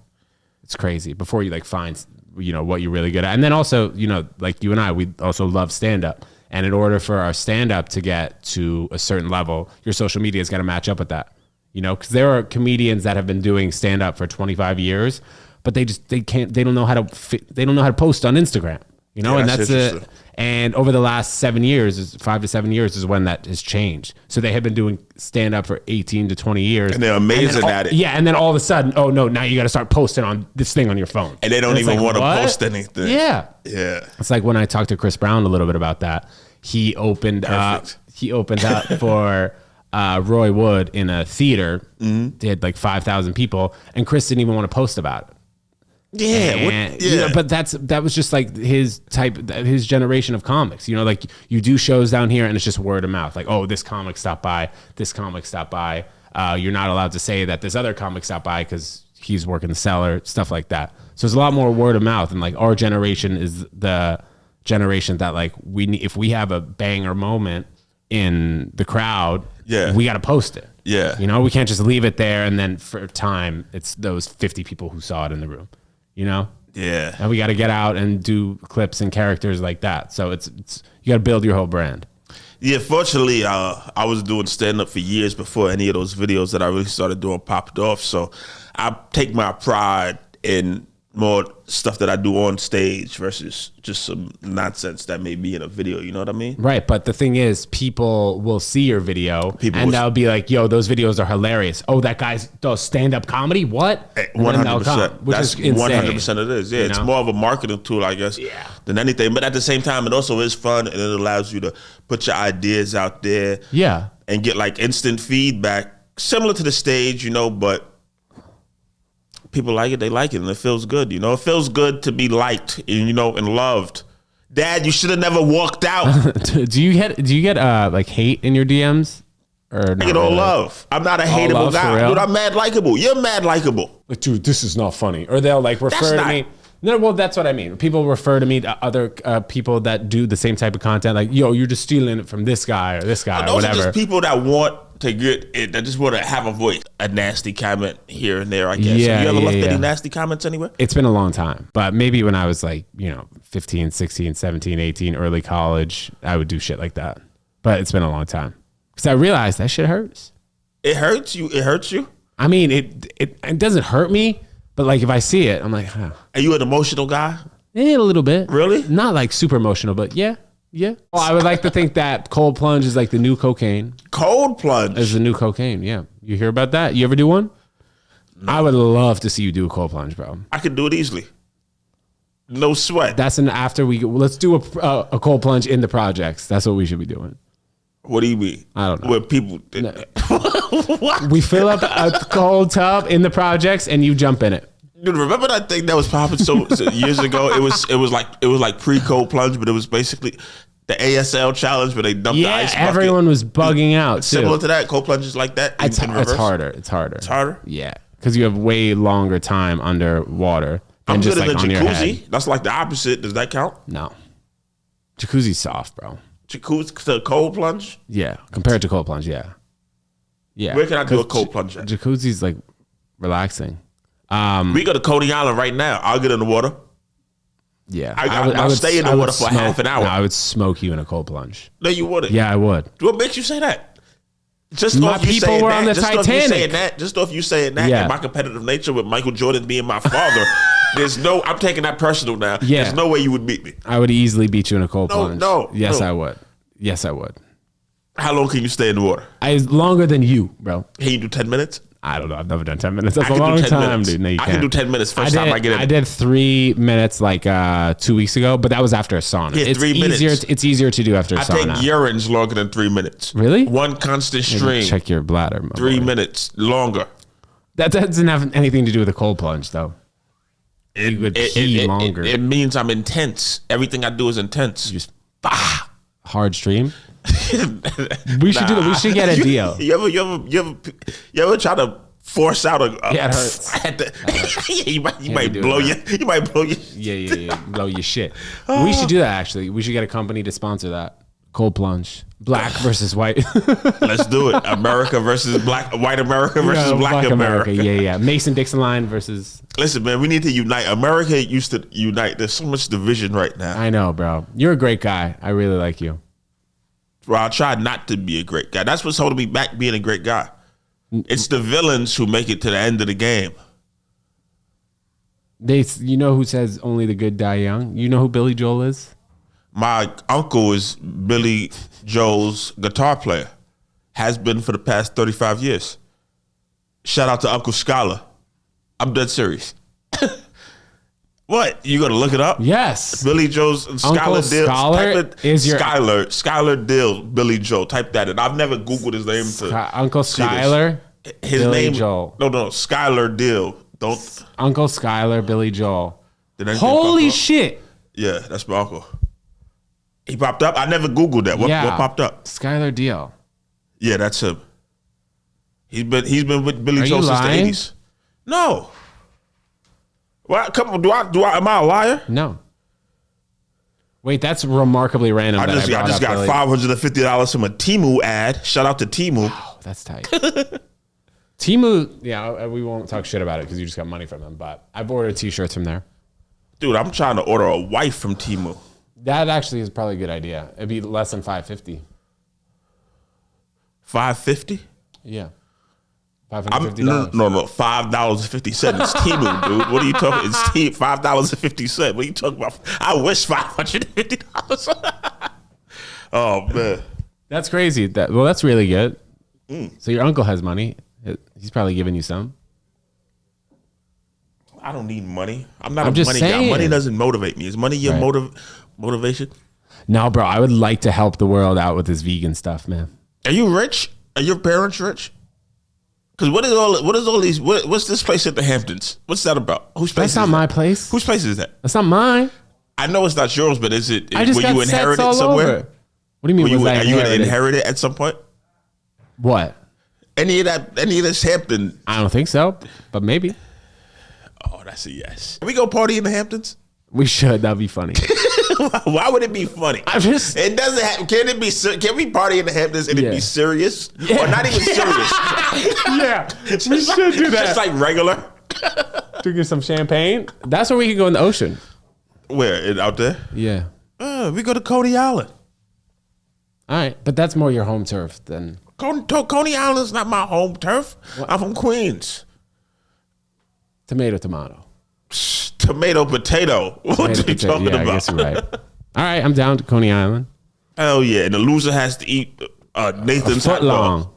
S1: It's crazy before you like find what you're really good at, and then also like you and I, we also love stand up, and in order for our stand up to get to a certain level, your social media has got to match up with that. Because there are comedians that have been doing stand up for 25 years, but they don't know how to post on Instagram. And that's it. And over the last 7 years, 5 to 7 years is when that has changed. So they had been doing stand up for 18 to 20 years.
S3: And they're amazing at it.
S1: Yeah. And then all of a sudden, oh no, now you got to start posting on this thing on your phone.
S3: And they don't even want to post anything.
S1: Yeah.
S3: Yeah.
S1: It's like when I talked to Chris Brown a little bit about that, he opened up for Roy Wood in a theater. Mm-hmm. They had like 5,000 people and Chris didn't even want to post about it.
S3: Yeah,
S1: but that was just like his generation of comics. Like you do shows down here, and it's just word of mouth. Like, oh, this comic stopped by. You're not allowed to say that this other comic stopped by because he's working the cellar, stuff like that. So it's a lot more word of mouth, and like our generation is the generation that like if we have a banger moment in the crowd, we got to post it.
S3: Yeah,
S1: we can't just leave it there, and then for time, it's those 50 people who saw it in the room.
S3: Yeah.
S1: And we got to get out and do clips and characters like that. So it's you got to build your whole brand.
S3: Yeah, fortunately, I was doing stand-up for years before any of those videos that I really started doing popped off. So I take my pride in more stuff that I do on stage versus just some nonsense that may be in a video. You know what I mean?
S1: Right, but the thing is, people will see your video
S3: People
S1: and
S3: will
S1: they'll be like, "Yo, those videos are hilarious." Oh, that guy does stand-up comedy. What? And then they'll come,
S3: 100%.
S1: which
S3: That's
S1: is insane.
S3: 100% it is. Yeah,
S1: You
S3: it's
S1: know?
S3: more of a marketing tool, I guess, than anything. But at the same time, it also is fun, and it allows you to put your ideas out there.
S1: Yeah.
S3: And get like instant feedback, similar to the stage, you know, but people like it, they like it, and it feels good, you know. It feels good to be liked, and, you know, and loved. Dad, you should have never walked out.
S1: do you get like hate in your DMs? Or
S3: I get all love. I'm not a hateable
S1: love, for
S3: guy.
S1: real?
S3: Dude, I'm mad likable. You're mad likable.
S1: Like, dude, this is not funny. Or they'll like refer to
S3: not-
S1: me. No, well, that's what I mean. People refer to me to other people that do the same type of content. Like, yo, you're just stealing it from this guy or this guy or
S3: Those
S1: whatever.
S3: are just people that want to get it, that just want to have a voice. A nasty comment here and there, I guess.
S1: Yeah,
S3: Have you ever
S1: yeah,
S3: left
S1: yeah.
S3: any nasty comments anywhere?
S1: It's been a long time, but maybe when I was like, 15, 16, 17, 18, early college, I would do shit like that. But it's been a long time because I realized that shit hurts.
S3: It hurts you? It hurts you?
S1: I mean, it doesn't hurt me, but like if I see it, I'm like, huh.
S3: Are you an emotional guy?
S1: A little bit.
S3: Really?
S1: Not like super emotional, but yeah. Well, I would like to think that cold plunge is like the new cocaine.
S3: Cold plunge?
S1: Is the new cocaine, yeah. You hear about that? You ever do one? No. I would love to see you do a cold plunge, bro.
S3: I could do it easily. No sweat.
S1: That's an after we let's do a cold plunge in the projects. That's what we should be doing.
S3: What do you mean?
S1: I don't know.
S3: Where people what?
S1: We fill up a cold tub in the projects and you jump in it.
S3: Dude, remember that thing that was popping so years ago? It was like pre-cold plunge, but it was basically the ASL challenge where they dumped the ice bucket.
S1: Everyone was bugging out too.
S3: Similar to that, cold plunges like that.
S1: It's
S3: in reverse.
S1: harder. It's harder.
S3: It's harder?
S1: Yeah, because you have way longer time underwater than
S3: I'm
S1: just
S3: good
S1: like
S3: in
S1: on
S3: the
S1: your head.
S3: jacuzzi. That's like the opposite. Does that count?
S1: No, jacuzzi's soft, bro.
S3: Jacuzzi to cold plunge?
S1: Yeah, compared to cold plunge, yeah.
S3: Where can I do a
S1: 'Cause
S3: cold plunge at?
S1: Jacuzzi's like relaxing.
S3: We go to Coney Island right now. I'll get in the water.
S1: Yeah,
S3: I'll stay in the water for half an hour.
S1: No, I would smoke you in a cold plunge.
S3: No, you wouldn't.
S1: Yeah, I would.
S3: What makes you say that? Just
S1: My
S3: off you
S1: people
S3: saying
S1: were
S3: that,
S1: on the
S3: just off you
S1: Titanic.
S3: saying that, just off you saying that,
S1: Yeah.
S3: and my competitive nature with Michael Jordan being my father, I'm taking that personal now.
S1: Yeah.
S3: There's no way you would beat me.
S1: I would easily beat you in a cold plunge. Yes,
S3: no.
S1: I would. Yes, I would.
S3: How long can you stay in the water?
S1: Longer than you, bro.
S3: Can you do 10 minutes?
S1: I don't know. I've never done 10 minutes. That's
S3: I
S1: a
S3: can do
S1: long
S3: 10
S1: time,
S3: minutes.
S1: dude. No, you
S3: I
S1: can't.
S3: can do 10 minutes first time I get in.
S1: I did 3 minutes like 2 weeks ago, but that was after a sauna.
S3: Yeah,
S1: it's
S3: 3 minutes.
S1: It's easier to do after a
S3: I take
S1: sauna.
S3: urines longer than 3 minutes.
S1: Really?
S3: One constant
S1: Maybe
S3: stream.
S1: check your bladder. My
S3: 3
S1: boy.
S3: minutes longer.
S1: That doesn't have anything to do with a cold plunge, though. You would pee longer.
S3: It means I'm intense. Everything I do is intense.
S1: Just hard stream. We should do that. We should get a deal.
S3: You ever try to force out a
S1: Yeah, it hurts.
S3: you might
S1: do
S3: blow
S1: it,
S3: your you might blow your
S1: Yeah. Blow your shit. We should do that, actually. We should get a company to sponsor that. Cold plunge. Black versus white.
S3: Let's do it. America versus white America versus black America.
S1: Yeah. Mason-Dixon line versus...
S3: Listen, man, we need to unite. America used to unite. There's so much division right now.
S1: I know, bro. You're a great guy. I really like you.
S3: Well, I try not to be a great guy. That's what's holding me back being a great guy. It's the villains who make it to the end of the game.
S1: You know who says only the good die young? You know who Billy Joel is?
S3: My uncle is Billy Joel's guitar player. Has been for the past 35 years. Shout out to Uncle Scholar. I'm dead serious. What? You gonna look it up?
S1: Yes.
S3: Billy Joel's Skylar Dill.
S1: Scholar is your
S3: Skylar Dill, Billy Joel. Type that in. I've never Googled his name
S1: Uncle Skylar.
S3: His
S1: Billy
S3: name.
S1: Joel.
S3: No, Skylar Dill. Don't.
S1: Uncle Skylar, Billy Joel.
S3: Did anything
S1: Holy
S3: pop up?
S1: shit.
S3: Yeah, that's my uncle. He popped up. I never Googled that. What popped up?
S1: Skylar Deal.
S3: Yeah, that's him. He's been with Billy
S1: Are
S3: Joel
S1: you
S3: since
S1: lying?
S3: the 80s. No. Well, come on. Am I a liar?
S1: No. Wait, that's remarkably random.
S3: I just got $550 from a Temu ad. Shout out to Temu.
S1: Oh, that's tight. Temu, yeah, we won't talk shit about it because you just got money from them, but I've ordered t-shirts from there.
S3: Dude, I'm trying to order a wife from Temu.
S1: That actually is probably a good idea. It'd be less than $550.
S3: $550?
S1: Yeah. $550.
S3: No, $5.50. It's Temu, dude. What are you talking? It's $5.50. What are you talking about? I wish $550. Oh man,
S1: That's crazy. That's really good. So your uncle has money. He's probably giving you some.
S3: I don't need money. I'm not
S1: I'm
S3: a
S1: just
S3: money guy.
S1: saying.
S3: Money doesn't motivate me. Is money your motivation?
S1: No, bro. I would like to help the world out with this vegan stuff, man.
S3: Are you rich? Are your parents rich? Because what's this place at the Hamptons? What's that about? Whose place?
S1: That's not my place.
S3: Whose place is that?
S1: That's not mine.
S3: I know it's not yours, but is it?
S1: I just
S3: were
S1: got
S3: you
S1: sets
S3: inherited
S1: all
S3: somewhere?
S1: over. What do you mean?
S3: Are you inherited at some point?
S1: What?
S3: Any of this Hampton?
S1: I don't think so, but maybe.
S3: Oh, that's a yes. Can we go party in the Hamptons?
S1: We should. That'd be funny.
S3: Why would it be funny? It doesn't have. Can it be? Can we party in the Hamptons and it be serious or not even serious?
S1: Yeah, we should do that.
S3: Just like regular.
S1: Drinking some champagne. That's where we could go in the ocean.
S3: Where out there?
S1: Yeah.
S3: We go to Coney Island.
S1: All right, but that's more your home turf than
S3: Coney Island's not my home turf.
S1: What?
S3: I'm from Queens.
S1: tomato.
S3: Tomato, potato. What are you talking about?
S1: I guess you're right. All right, I'm down to Coney Island.
S3: Hell yeah, and the loser has to eat Nathan's
S1: foot
S3: hot dog.
S1: long.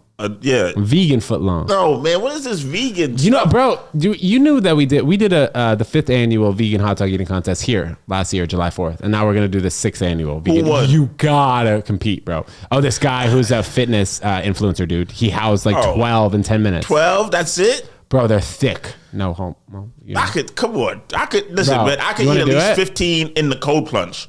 S1: Vegan foot long.
S3: No, man, what is this vegan
S1: You know,
S3: stuff?
S1: bro, you knew that we did the 5th annual vegan hot dog eating contest here last year, July 4th. And now we're going to do the 6th annual. Vegan.
S3: Who won?
S1: You gotta compete, bro. Oh, this guy who's a fitness influencer dude. He housed like 12 in 10 minutes.
S3: 12, that's it?
S1: Bro, they're thick. No home. Well, you know.
S3: I could, come on. I could, listen,
S1: Bro,
S3: man, I could
S1: you
S3: eat
S1: wanna
S3: at
S1: do
S3: least
S1: it?
S3: 15 in the cold plunge.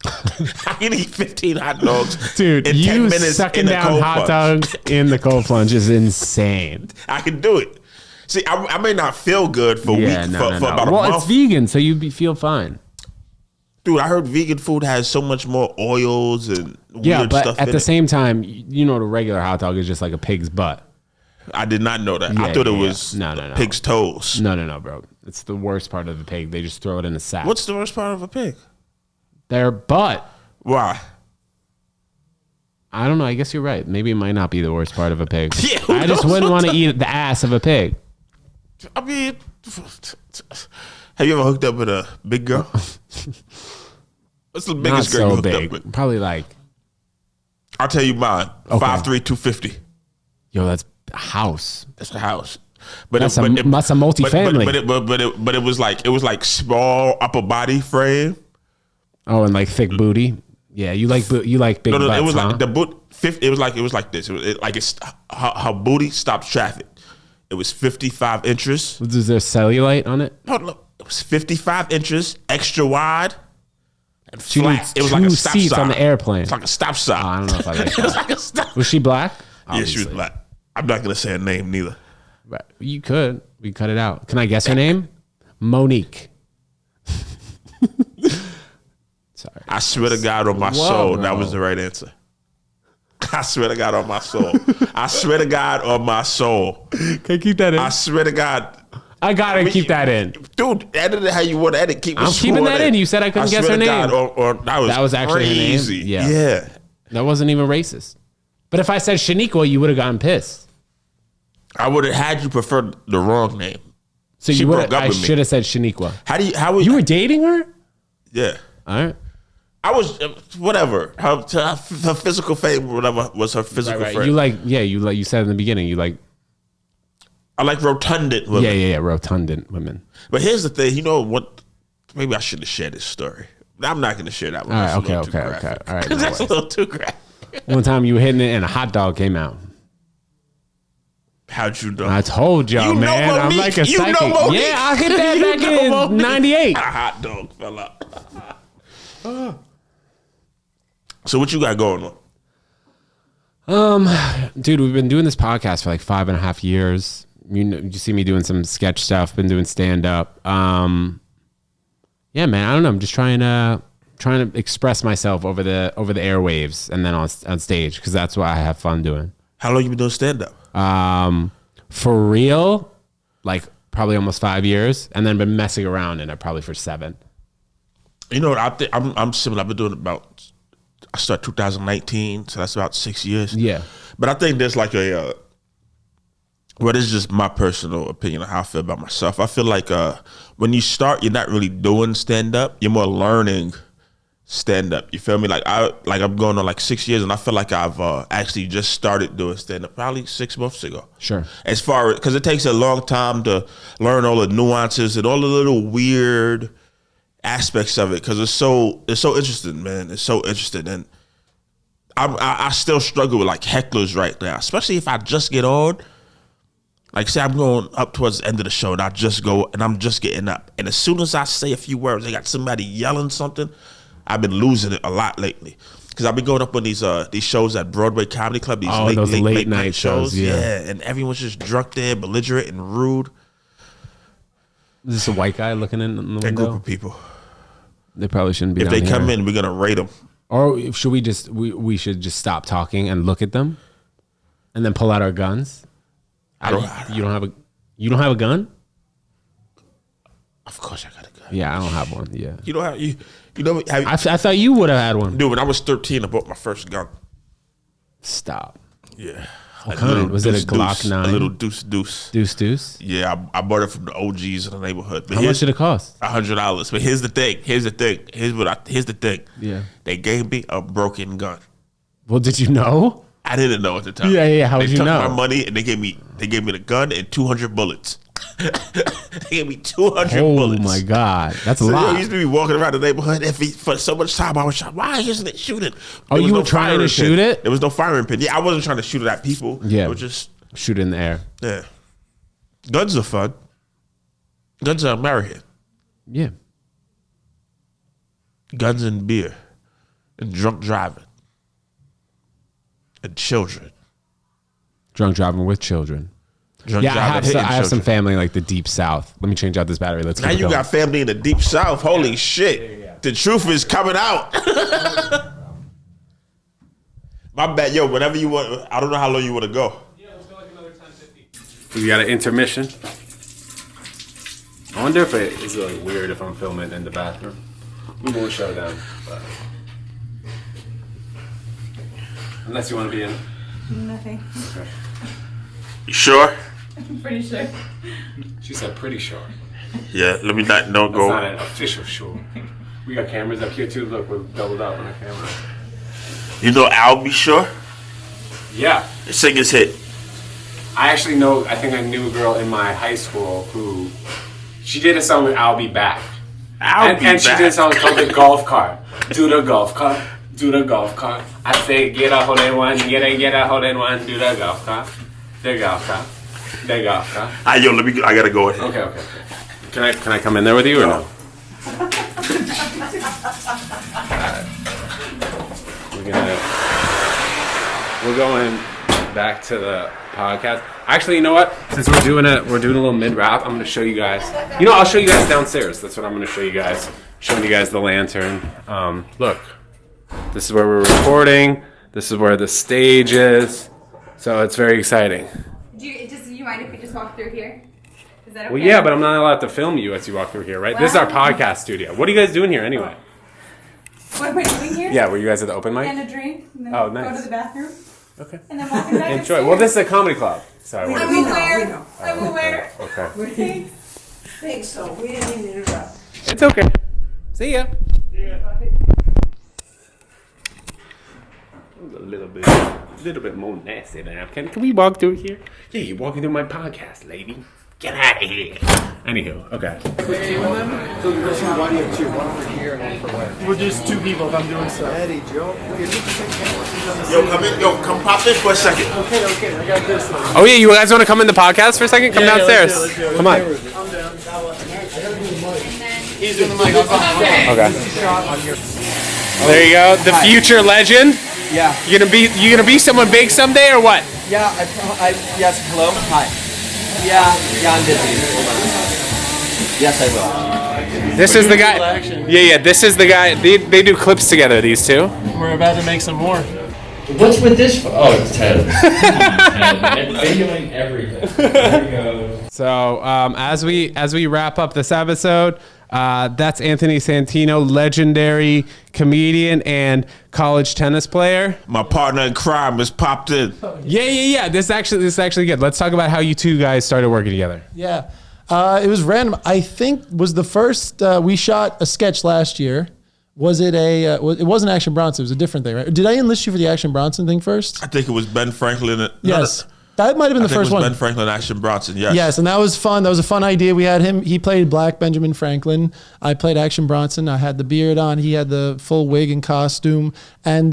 S3: I can eat 15 hot dogs
S1: Dude,
S3: in 10
S1: you
S3: minutes
S1: sucking
S3: in the
S1: down
S3: cold
S1: hot
S3: plunge.
S1: dogs in the cold plunge is insane.
S3: I can do it. See, I may not feel good for
S1: Yeah,
S3: for about a
S1: well,
S3: month.
S1: it's vegan, so you feel fine.
S3: Dude, I heard vegan food has so much more oils and
S1: Yeah,
S3: weird
S1: but
S3: stuff
S1: at
S3: in
S1: the
S3: it.
S1: same time, you know, the regular hot dog is just like a pig's butt.
S3: I did not know that.
S1: Yeah,
S3: I thought it
S1: yeah,
S3: was
S1: yeah. No.
S3: pig's toes.
S1: No, bro. It's the worst part of the pig. They just throw it in a sack.
S3: What's the worst part of a pig?
S1: Their butt?
S3: Why?
S1: I don't know. I guess you're right. Maybe it might not be the worst part of a pig.
S3: Yeah, who
S1: I just
S3: knows?
S1: wouldn't want to eat the ass of a pig.
S3: I mean, have you ever hooked up with a big girl? What's the
S1: Not
S3: biggest girl you
S1: so
S3: hooked up
S1: big.
S3: with?
S1: Probably like,
S3: I'll tell you mine.
S1: Okay.
S3: 5'3", 250.
S1: yo, that's a house.
S3: That's a house. But
S1: That's a multifamily.
S3: But it was like small upper body frame.
S1: Oh, and like thick booty. Yeah, you like big
S3: No,
S1: butts,
S3: it was
S1: huh?
S3: like the boot. It was like this. Her booty stops traffic. It was 55 inches.
S1: Is there cellulite on it?
S3: No, look, it was 55 inches, extra wide, and
S1: She
S3: flat.
S1: needs
S3: It was like a
S1: two
S3: stop
S1: seats
S3: sign
S1: on the airplane.
S3: It's like a stop sign.
S1: I don't know if I like
S3: It was
S1: that.
S3: like a stop.
S1: Was she black?
S3: Yeah, she was
S1: Obviously.
S3: black. I'm not gonna say her name neither.
S1: Right. You could. We cut it out. Can I guess her name? Monique. Sorry.
S3: I swear to God on my
S1: Whoa,
S3: soul,
S1: bro.
S3: that was the right answer. I swear to God on my soul. I swear to God on my soul.
S1: Can I keep that in?
S3: I swear to God.
S1: I gotta keep that in.
S3: Dude, edit it how you want to edit.
S1: I'm keeping that in. You said I couldn't guess
S3: swear
S1: her
S3: to
S1: name.
S3: God, that was
S1: actually her name?
S3: crazy.
S1: Yeah.
S3: Yeah.
S1: That wasn't even racist. But if I said Shaniqua, you would have gotten pissed.
S3: I would have had you prefer the wrong name.
S1: So
S3: She
S1: you would.
S3: broke up
S1: I
S3: with me.
S1: should have said Shaniqua.
S3: How would
S1: You were dating her?
S3: Yeah.
S1: All right.
S3: I was whatever. Her physical fame, whatever, was her physical
S1: Right.
S3: friend.
S1: You said in the beginning. You like.
S3: I like rotundant women.
S1: Yeah. Rotundant women.
S3: But here's the thing. You know what? Maybe I shouldn't have shared this story. I'm not going to share that one.
S1: All right.
S3: That's a
S1: Okay.
S3: little too graphic.
S1: All right. No
S3: That's a
S1: worries.
S3: little too graphic.
S1: One time you were hitting it and a hot dog came out.
S3: How'd you know?
S1: I told y'all,
S3: You know
S1: man. I'm
S3: Monique.
S1: like a
S3: You know
S1: psychic.
S3: Monique.
S1: Yeah, I hit that
S3: You
S1: back
S3: know
S1: in
S3: Monique.
S1: '98.
S3: A hot dog fell out. So what you got going on?
S1: Dude, we've been doing this podcast for like 5.5 years. You see me doing some sketch stuff, been doing stand up. Yeah, man, I don't know. I'm just trying to express myself over the airwaves and then on stage because that's what I have fun doing.
S3: How long you been doing stand up?
S1: For real, like probably almost 5 years, and then been messing around in it probably for 7.
S3: You know what? I'm similar. I've been doing I started 2019, so that's about 6 years.
S1: Yeah.
S3: But I think there's like a Well, this is just my personal opinion of how I feel about myself. I feel like when you start, you're not really doing stand-up. You're more learning stand-up. You feel me? Like I'm going on like 6 years, and I feel like I've actually just started doing stand-up probably 6 months ago.
S1: Sure.
S3: As far as, because it takes a long time to learn all the nuances and all the little weird aspects of it, because it's so interesting, man. It's so interesting, and I still struggle with like hecklers right now, especially if I just get on. Like, say I'm going up towards the end of the show, and I just go, and I'm just getting up. And as soon as I say a few words, they got somebody yelling something. I've been losing it a lot lately. Because I've been going up on these shows at Broadway Comedy Club, these late night shows. Yeah, and everyone's just drunk there, belligerent and rude.
S1: Is this a white guy looking in the window?
S3: A group of people.
S1: They probably shouldn't be
S3: If
S1: down
S3: they
S1: here.
S3: come in, we're going to rate them.
S1: Or should we just, we should just stop talking and look at them? And then pull out our guns? You don't have a gun?
S3: Of course I got a gun.
S1: Yeah, I don't have one. Yeah.
S3: You know how you know have,
S1: I thought you would have had one.
S3: dude, when I was 13, I bought my first gun.
S1: Stop.
S3: Yeah.
S1: What kind? Was it a Glock 9?
S3: A little deuce.
S1: Deuce?
S3: Yeah, I bought it from the OGs in the neighborhood. But
S1: How much did it cost?
S3: $100. But here's the thing. Here's the thing.
S1: Yeah.
S3: They gave me a broken gun.
S1: Well, did you know?
S3: I didn't know at the time.
S1: Yeah. How
S3: they
S1: did you
S3: took
S1: know?
S3: my money and they gave me the gun and 200 bullets. They gave me 200 bullets.
S1: Oh my God, that's a
S3: So
S1: lot.
S3: I used to be walking around the neighborhood for so much time. I was shot. Why isn't it shooting?
S1: Oh, you were trying to shoot it?
S3: There was no firing pin. Yeah, I wasn't trying to shoot it at people.
S1: Yeah.
S3: It was just
S1: Shoot it in the air.
S3: yeah. Guns are fun. Guns are American.
S1: Yeah.
S3: Guns and beer, and drunk driving, and children.
S1: Drunk driving with children.
S3: Drunk
S1: Yeah, I
S3: driving,
S1: have some
S3: children.
S1: family like the deep south. Let me change out this battery. Let's
S3: Now
S1: keep it
S3: you
S1: going.
S3: got family in the deep south. Holy shit. The truth is coming out. My bad. Yo, whenever you want, I don't know how long you want to go.
S1: Yeah, let's go like another 10:50. We got an intermission. I wonder if it is like weird if I'm filming in the bathroom. We won't show them, but unless you want to be in.
S2: Nothing.
S1: Okay.
S3: You sure?
S2: I'm pretty sure.
S1: She said pretty sure.
S3: Yeah, let me not don't
S1: That's
S3: go.
S1: not an official sure. We got cameras up here too. Look, we're doubled up on the camera.
S3: You know I'll be sure?
S1: Yeah.
S3: Sing his hit.
S1: I actually know, I think I knew a girl in my high school who, she did a song with I'll Be Back. And she did a song called The Golf Cart. Do the golf cart, do the golf cart. I say get a hole in one, get a hole in one, do the golf cart. The golf cart. The golf cart.
S3: Yo, I gotta go ahead.
S1: Okay. Can I come in there with you or no? We're going back to the podcast. Actually, you know what? Since we're doing a little mid wrap, I'm gonna show you guys. I'll show you guys downstairs. That's what I'm gonna show you guys. Showing you guys the lantern. Look, this is where we're recording. This is where the stage is. So it's very exciting.
S2: Do you mind if we just walk through here? Is that okay?
S1: Well, yeah, but I'm not allowed to film you as you walk through here, right? This is our podcast studio. What are you guys doing here anyway?
S2: What am I doing here?
S1: Yeah, were you guys at the open mic?
S2: And a drink. And then
S1: Oh,
S2: Go
S1: nice.
S2: to the bathroom.
S1: Okay.
S2: And then walking back
S1: Enjoy.
S2: upstairs.
S1: Well, this is a comedy club. Sorry.
S2: I'm
S1: we're-
S2: aware. I'm aware.
S1: Okay.
S2: Thanks.
S5: Thanks, so we didn't mean to interrupt.
S1: It's okay. See ya. A little bit more nasty now. Can we walk through here? Yeah, you're walking through my podcast, lady. Get out of here. Anywho, okay.
S6: We're just two people if I'm doing stuff.
S5: Eddie, Joe.
S3: Yo, come pop in for a second.
S6: Okay, I got this.
S1: Oh yeah, you guys want to come in the podcast for a second? Come downstairs.
S6: let's do it.
S1: Come on.
S6: I'm down. He's doing the mic.
S1: Okay. There you go. The future legend.
S7: Yeah,
S1: You gonna be someone big someday or what?
S7: yeah, yes, hello, hi. Yeah, I'm busy. Yes, I will.
S1: This is the guy. Yeah, this is the guy. They do clips together, these two.
S6: We're about to make some more.
S8: What's with this? Oh, it's Ted. Videoing everything. There we go.
S1: So as we wrap up this episode, that's Anthony Santino, legendary comedian and college tennis player.
S3: My partner in crime has popped in.
S1: Yeah. This is actually good. Let's talk about how you two guys started working together.
S8: Yeah. It was random. I think was the first, we shot a sketch last year. Was it it wasn't Action Bronson. It was a different thing, right? Did I enlist you for the Action Bronson thing first?
S3: I think it was Ben Franklin.
S8: Yes. That might have been the first one.
S3: Ben Franklin, Action Bronson. Yes.
S8: Yes, and that was fun. That was a fun idea. We had him. He played Black Benjamin Franklin. I played Action Bronson. I had the beard on. He had the full wig and costume. And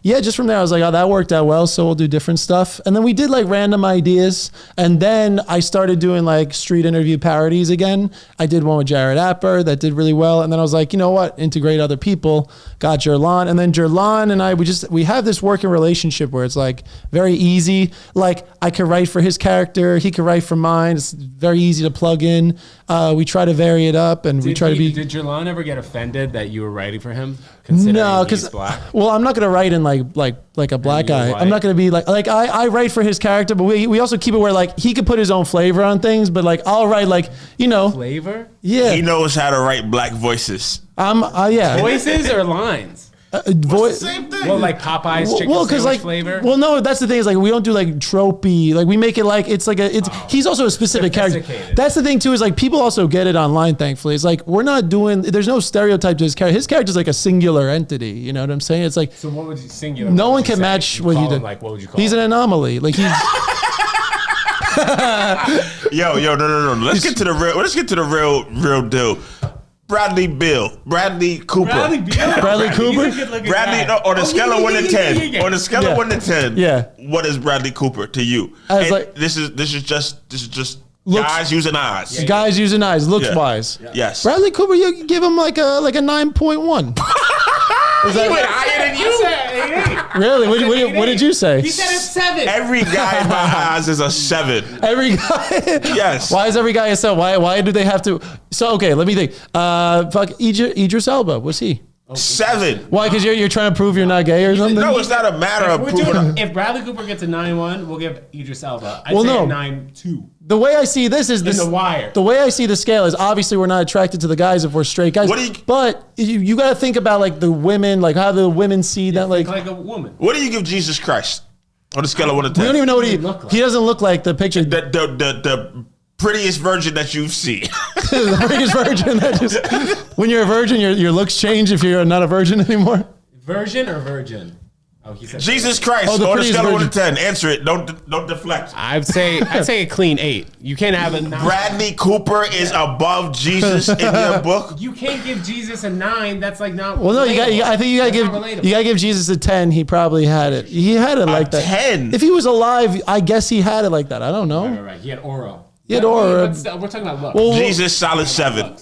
S8: just from there, I was like, oh, that worked out well. So we'll do different stuff. And then we did like random ideas. And then I started doing like street interview parodies again. I did one with Jared Apper that did really well. And then I was like, you know what? Integrate other people. Got Jerlon. And then Jerlon and I, we have this working relationship where it's like very easy. Like I could write for his character. He could write for mine. It's very easy to plug in. We try to vary it up and we try to be.
S1: Did Jerlon ever get offended that you were writing for him? No,
S8: because well, I'm not gonna write in like a black guy. I'm not gonna be like I write for his character, but we also keep it where like he could put his own flavor on things. But like I'll write like
S1: flavor.
S8: Yeah,
S3: he knows how to write black voices.
S8: Yeah,
S1: voices or lines.
S3: Same thing.
S1: Well, like Popeye's chicken sandwich
S8: like,
S1: flavor.
S8: Well, no, that's the thing is like we don't do like tropey. Like we make it like it's like he's also a specific character. That's the thing too is like people also get it online. Thankfully, it's like we're not doing. There's no stereotype to his character. His character's like a singular entity. You know what I'm saying? It's like
S1: so. What would you singular?
S8: No one can match what you did.
S1: Like what would you call?
S8: He's an anomaly. Like he's.
S3: No. Let's get to the real deal. Bradley Cooper.
S8: Bradley Cooper?
S3: On a scale of 1 to 10. On a scale of 1 to 10.
S8: Yeah.
S3: What is Bradley Cooper to you? This is just
S8: looks,
S3: guys using eyes.
S8: Guys using eyes, looks wise.
S3: Yes.
S8: Bradley Cooper, you give him like a 9.1.
S3: He went higher than you.
S8: Really? What did you say?
S1: He said a 7.
S3: Every guy in my eyes is a 7.
S8: Every guy?
S3: Yes.
S8: Why is every guy a 7? Why do they have to? So, okay, let me think. Idris Elba, what's he?
S3: 7.
S8: Why? Because you're trying to prove you're not gay or something?
S3: No, it's not a matter of proving.
S1: If Bradley Cooper gets a 9.1, we'll give Idris Elba. I'd
S8: Well,
S1: say
S8: no.
S1: a 9.2.
S8: The way I see this is
S1: In The Wire.
S8: The way I see the scale is obviously we're not attracted to the guys if we're straight guys. But you got to think about like the women, like how the women see that like
S1: a woman.
S3: What do you give Jesus Christ on a scale of 1 to 10?
S8: We don't even know what he doesn't look like the picture.
S3: The prettiest virgin that you've seen.
S8: The prettiest virgin that just when you're a virgin, your looks change if you're not a virgin anymore.
S1: Virgin or virgin? Oh, he said
S3: Jesus Christ on a scale of 1 to 10. Answer it. Don't deflect.
S1: I'd say a clean 8. You can't have a 9.
S3: Bradley Cooper is above Jesus in your book.
S1: You can't give Jesus a 9. That's like not.
S8: Well, no, I think you gotta give Jesus a 10. He probably had it. He had it like that.
S3: 10.
S8: If he was alive, I guess he had it like that. I don't know.
S1: Right. He had aura.
S8: He had aura.
S1: We're talking about looks.
S8: Well,
S3: Jesus, solid 7.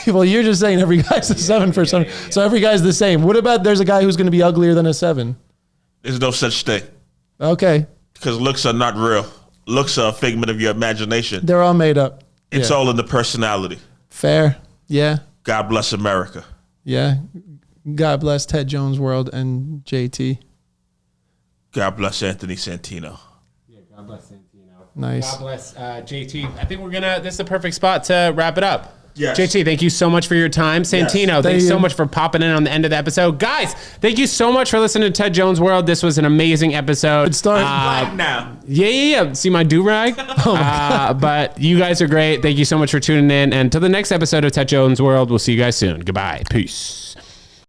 S8: well, you're just saying every guy's a 7 for some. So every guy's the same. What about there's a guy who's going to be uglier than a 7?
S3: There's no such thing.
S8: Okay.
S3: Because looks are not real. Looks are a figment of your imagination.
S8: They're all made up.
S3: It's all in the personality.
S8: Fair. Yeah.
S3: God bless America.
S8: Yeah. God bless Ted Jones World and JT.
S3: God bless Anthony Santino.
S1: Yeah, God bless Santino.
S8: Nice.
S1: God bless JT. I think this is the perfect spot to wrap it up.
S3: Yes.
S1: JT, thank you so much for your time. Santino, thanks so much for popping in on the end of the episode. Guys, thank you so much for listening to Ted Jones World. This was an amazing episode.
S8: Good start.
S3: Black now.
S1: Yeah. See my do-rag? But you guys are great. Thank you so much for tuning in. And to the next episode of Ted Jones World, we'll see you guys soon. Goodbye. Peace.